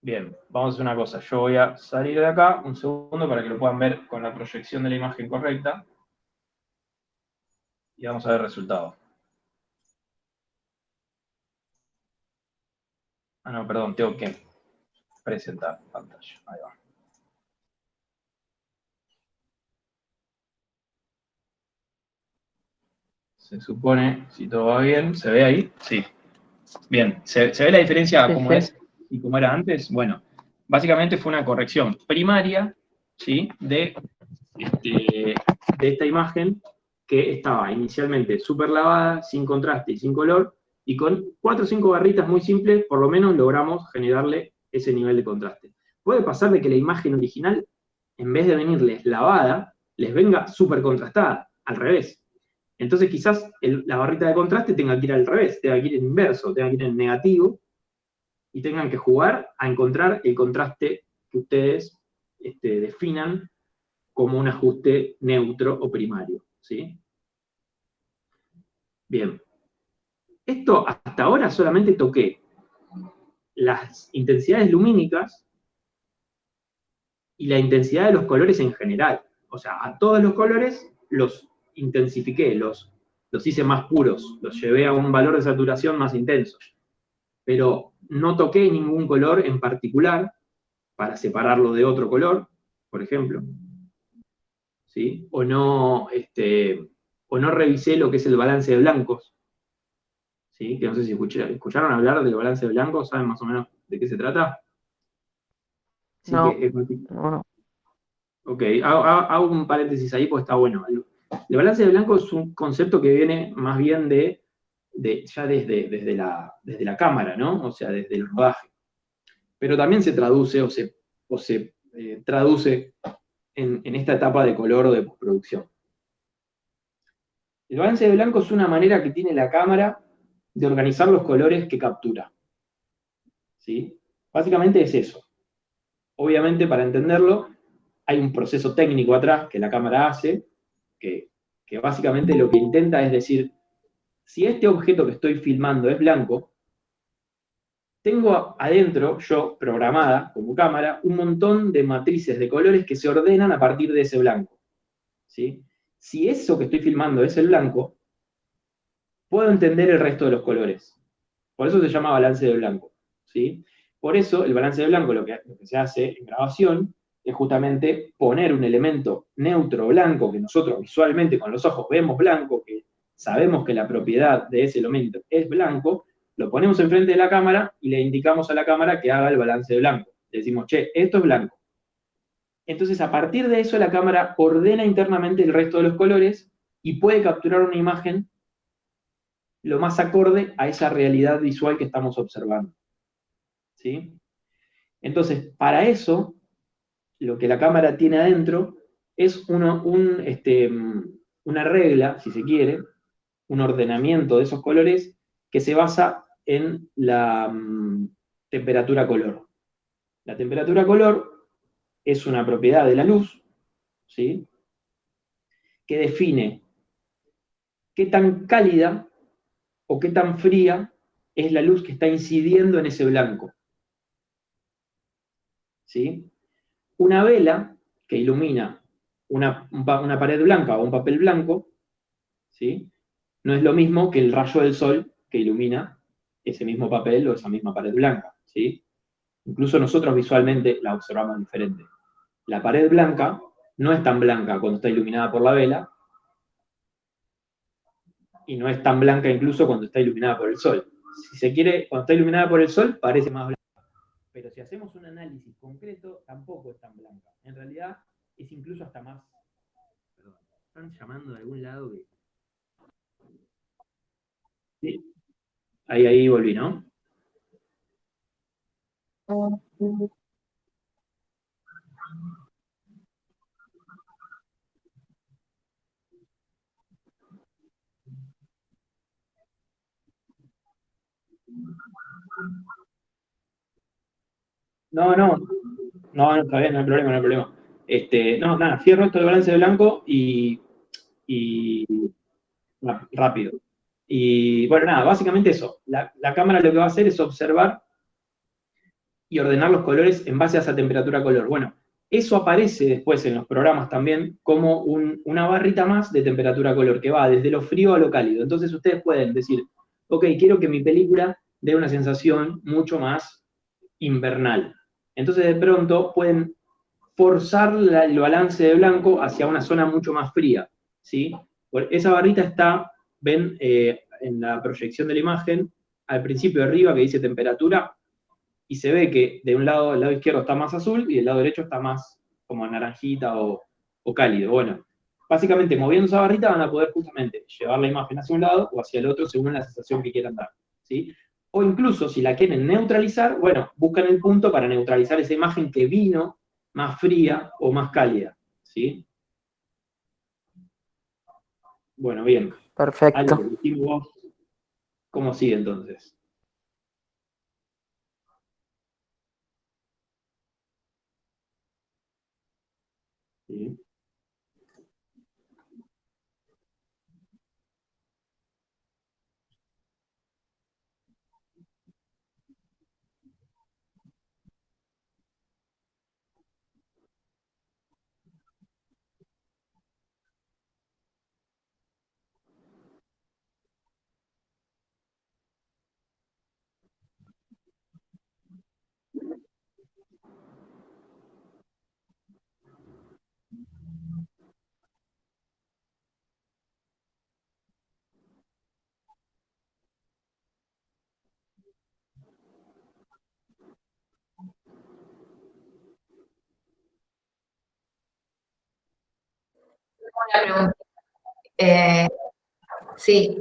bien, vamos a hacer una cosa. Yo voy a salir de acá un segundo para que lo puedan ver con la proyección de la imagen correcta. Y vamos a ver el resultado. Ah, no, perdón, tengo que presentar pantalla. Ahí va. Se supone, si todo va bien, ¿se ve ahí? Sí. Bien, ¿se ve la diferencia como es y como era antes? Bueno, básicamente fue una corrección primaria, ¿sí? de esta imagen que estaba inicialmente súper lavada, sin contraste y sin color, y con 4 o 5 barritas muy simples, por lo menos logramos generarle ese nivel de contraste. Puede pasar de que la imagen original, en vez de venirles lavada, les venga súper contrastada, al revés. Entonces quizás la barrita de contraste tenga que ir al revés, tenga que ir en inverso, tenga que ir en negativo, y tengan que jugar a encontrar el contraste que ustedes definan como un ajuste neutro o primario, ¿sí? Bien. Esto hasta ahora solamente toqué las intensidades lumínicas y la intensidad de los colores en general. O sea, a todos los colores los intensifiqué, los hice más puros, los llevé a un valor de saturación más intenso. Pero no toqué ningún color en particular para separarlo de otro color, por ejemplo. ¿Sí? O no revisé lo que es el balance de blancos. ¿Sí? Que no sé si escucharon hablar del balance de blancos, ¿saben más o menos de qué se trata? Sí, No, que no. Ok, hago un paréntesis ahí porque está bueno. El balance de blancos es un concepto que viene más bien ya desde la cámara, ¿no? O sea, desde el rodaje. Pero también se traduce o se traduce en esta etapa de color o de postproducción. El balance de blanco es una manera que tiene la cámara de organizar los colores que captura. ¿Sí? Básicamente es eso. Obviamente, para entenderlo, hay un proceso técnico atrás que la cámara hace, que básicamente lo que intenta es decir, si este objeto que estoy filmando es blanco, tengo adentro, yo, programada como cámara, un montón de matrices de colores que se ordenan a partir de ese blanco. ¿Sí? Si eso que estoy filmando es el blanco, puedo entender el resto de los colores. Por eso se llama balance de blanco. ¿Sí? Por eso el balance de blanco, lo que se hace en grabación, es justamente poner un elemento neutro blanco que nosotros visualmente con los ojos vemos blanco, que sabemos que la propiedad de ese elemento es blanco, lo ponemos enfrente de la cámara y le indicamos a la cámara que haga el balance de blanco. Le decimos, che, esto es blanco. Entonces, a partir de eso, la cámara ordena internamente el resto de los colores y puede capturar una imagen lo más acorde a esa realidad visual que estamos observando. ¿Sí? Entonces, para eso, lo que la cámara tiene adentro es una regla, si se quiere, un ordenamiento de esos colores que se basa en la temperatura color. La temperatura color es una propiedad de la luz, ¿sí? Que define qué tan cálida o qué tan fría es la luz que está incidiendo en ese blanco. ¿Sí? Una vela que ilumina una pared blanca o un papel blanco, ¿sí? No es lo mismo que el rayo del sol que ilumina ese mismo papel o esa misma pared blanca, ¿sí? Incluso nosotros visualmente la observamos diferente. La pared blanca no es tan blanca cuando está iluminada por la vela, y no es tan blanca incluso cuando está iluminada por el sol. Si se quiere, cuando está iluminada por el sol parece más blanca. Pero si hacemos un análisis concreto, tampoco es tan blanca. En realidad, es incluso hasta más... Perdón, están llamando de algún lado que... Sí. Ahí volví, ¿no? No, está bien, no hay problema. No, nada, cierro esto de balance de blanco y rápido. Y bueno, nada, básicamente eso. La cámara lo que va a hacer es observar y ordenar los colores en base a esa temperatura color. Bueno, eso aparece después en los programas también como una barrita más de temperatura color, que va desde lo frío a lo cálido. Entonces ustedes pueden decir, ok, quiero que mi película dé una sensación mucho más invernal. Entonces de pronto pueden forzar el balance de blanco hacia una zona mucho más fría, ¿sí? Esa barrita está, ven, en la proyección de la imagen, al principio de arriba que dice temperatura, y se ve que de un lado, el lado izquierdo está más azul, y el lado derecho está más como naranjita o cálido. Bueno, básicamente moviendo esa barrita van a poder justamente llevar la imagen hacia un lado o hacia el otro según la sensación que quieran dar, ¿sí? O incluso si la quieren neutralizar, bueno, buscan el punto para neutralizar esa imagen que vino más fría o más cálida, ¿sí? Bueno, bien. Perfecto. Ale, vos, ¿cómo sigue entonces? ¿Sí? Una pregunta. Sí,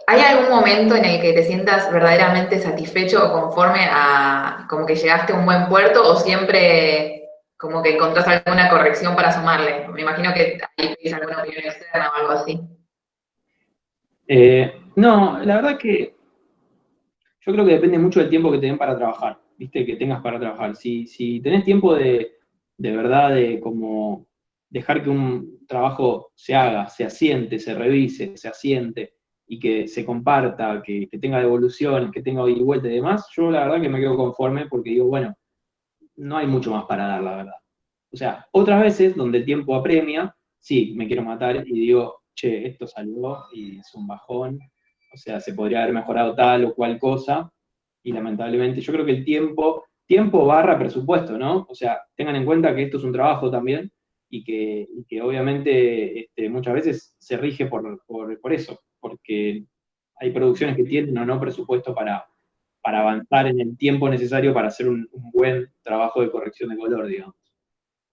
¿hay algún momento en el que te sientas verdaderamente satisfecho o conforme a como que llegaste a un buen puerto o siempre como que encontrás alguna corrección para sumarle? Me imagino que hay alguna opinión externa o algo así. No, la verdad que yo creo que depende mucho del tiempo que te den para trabajar, ¿viste? Que tengas para trabajar. Si tenés tiempo de verdad de como dejar que un trabajo se haga, se asiente, se revise, se asiente, y que se comparta, que tenga devoluciones, que tenga ida y vuelta y demás, yo la verdad que me quedo conforme porque digo, bueno, no hay mucho más para dar, la verdad. O sea, otras veces donde el tiempo apremia, sí, me quiero matar y digo, che, esto salió y es un bajón, o sea, se podría haber mejorado tal o cual cosa, y lamentablemente yo creo que el tiempo barra presupuesto, ¿no? O sea, tengan en cuenta que esto es un trabajo también y que obviamente muchas veces se rige por eso, porque hay producciones que tienen o no presupuesto para avanzar en el tiempo necesario para hacer un buen trabajo de corrección de color, digamos.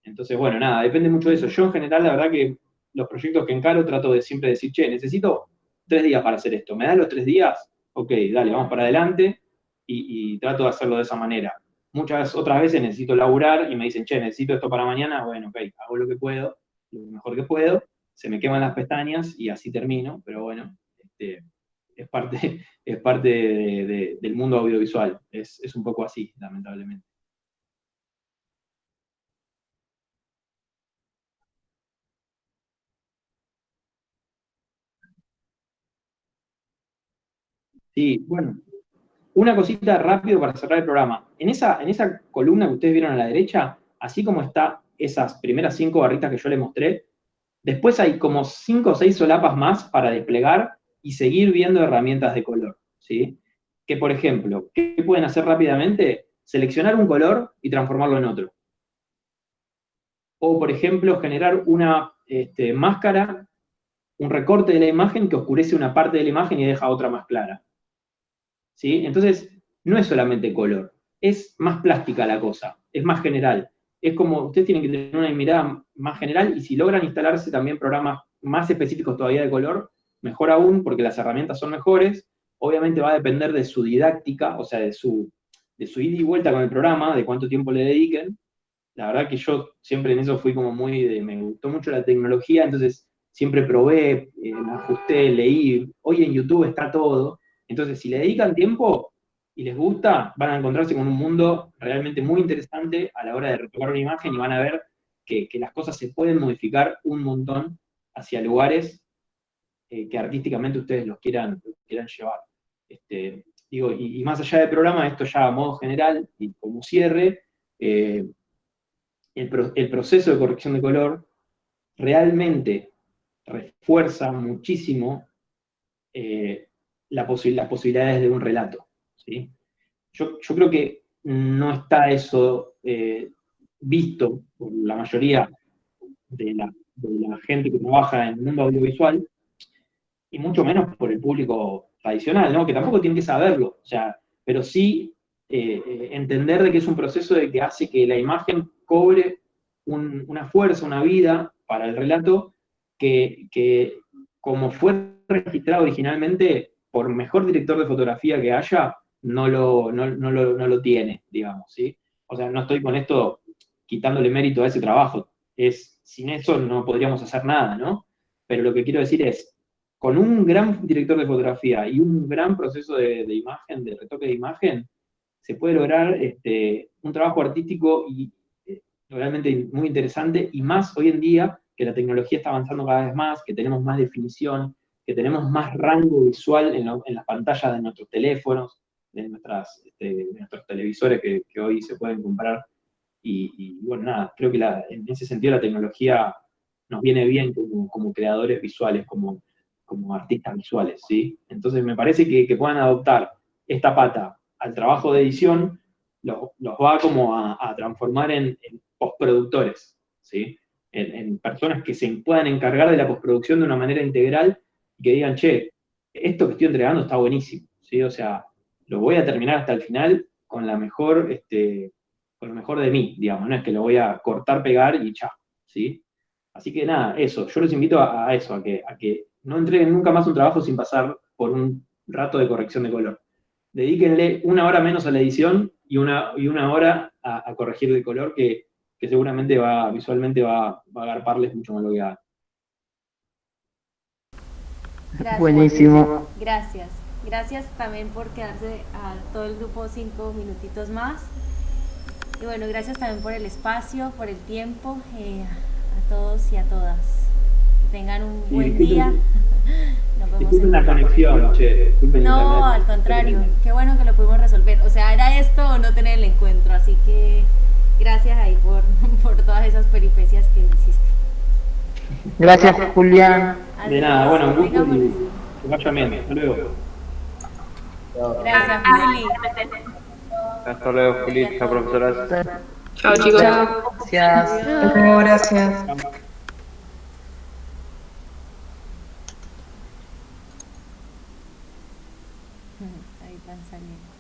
Entonces, bueno, nada, depende mucho de eso. Yo en general, la verdad que los proyectos que encaro trato de siempre decir, che, necesito 3 días para hacer esto. ¿Me da los 3 días? Ok, dale, vamos para adelante y trato de hacerlo de esa manera. Muchas otras veces necesito laburar y me dicen, che, necesito esto para mañana. Bueno, ok, hago lo que puedo, lo mejor que puedo, se me queman las pestañas y así termino, pero bueno, es parte del mundo audiovisual. Es un poco así, lamentablemente. Sí, bueno, una cosita rápido para cerrar el programa. En esa columna que ustedes vieron a la derecha, así como está esas primeras 5 barritas que yo les mostré, después hay como 5 o 6 solapas más para desplegar y seguir viendo herramientas de color, ¿sí? Que, por ejemplo, ¿qué pueden hacer rápidamente? Seleccionar un color y transformarlo en otro. O, por ejemplo, generar una máscara, un recorte de la imagen que oscurece una parte de la imagen y deja otra más clara. ¿Sí? Entonces, no es solamente color, es más plástica la cosa, es más general. Es como, ustedes tienen que tener una mirada más general y si logran instalarse también programas más específicos todavía de color, mejor aún porque las herramientas son mejores. Obviamente va a depender de su didáctica, o sea, de su ida y vuelta con el programa, de cuánto tiempo le dediquen. La verdad que yo siempre en eso fui como me gustó mucho la tecnología, entonces siempre probé, me ajusté, leí. Hoy en YouTube está todo. Entonces, si le dedican tiempo y les gusta, van a encontrarse con un mundo realmente muy interesante a la hora de retocar una imagen y van a ver que las cosas se pueden modificar un montón hacia lugares que artísticamente ustedes los quieran llevar. Digo, y más allá del programa, esto ya a modo general y como cierre, el proceso de corrección de color realmente refuerza muchísimo las posibilidades de un relato, ¿sí? Yo creo que no está eso visto por la mayoría de la gente que trabaja en el mundo audiovisual, y mucho menos por el público tradicional, ¿no? Que tampoco tiene que saberlo, o sea, pero sí entender de que es un proceso de que hace que la imagen cobre una fuerza, una vida para el relato que como fue registrado originalmente, por mejor director de fotografía que haya, no lo tiene, digamos, ¿sí? O sea, no estoy con esto quitándole mérito a ese trabajo, sin eso no podríamos hacer nada, ¿no? Pero lo que quiero decir es, con un gran director de fotografía y un gran proceso de imagen, de retoque de imagen, se puede lograr un trabajo artístico y realmente muy interesante, y más hoy en día que la tecnología está avanzando cada vez más, que tenemos más definición, que tenemos más rango visual en las pantallas de nuestros teléfonos, de nuestros televisores que hoy se pueden comprar. Y bueno, nada, creo que en ese sentido la tecnología nos viene bien como creadores visuales, como artistas visuales, ¿sí? Entonces me parece que puedan adoptar esta pata al trabajo de edición, los va como a transformar en postproductores, ¿sí? En personas que se puedan encargar de la postproducción de una manera integral y que digan, che, esto que estoy entregando está buenísimo, ¿sí? O sea, lo voy a terminar hasta el final con lo mejor de mí, digamos, no es que lo voy a cortar, pegar y ya, ¿sí? Así que nada, eso, yo los invito a eso, a que no entreguen nunca más un trabajo sin pasar por un rato de corrección de color. Dedíquenle 1 hora menos a la edición y una hora a corregir de color, que seguramente visualmente va a agarparles mucho más lo que hagan. Gracias. Buenísimo. Gracias también por quedarse a todo el grupo 5 minutitos más. Y bueno, gracias también por el espacio, por el tiempo, a todos y a todas. Que tengan un buen día. Nos vemos Disculpen en la conexión, che. Disculpen No, internet. al contrario, qué bueno que lo pudimos resolver. O sea, era esto o no tener el encuentro, así que gracias ahí por todas esas peripecias que hiciste. Gracias, Julián. De nada, bueno, un gusto Tengamos- y que vaya bien. Hasta luego. Gracias, Juli. Hasta luego, Juli, chao, profesoras. Chao, chicos. Gracias. Gracias. Ahí van saliendo.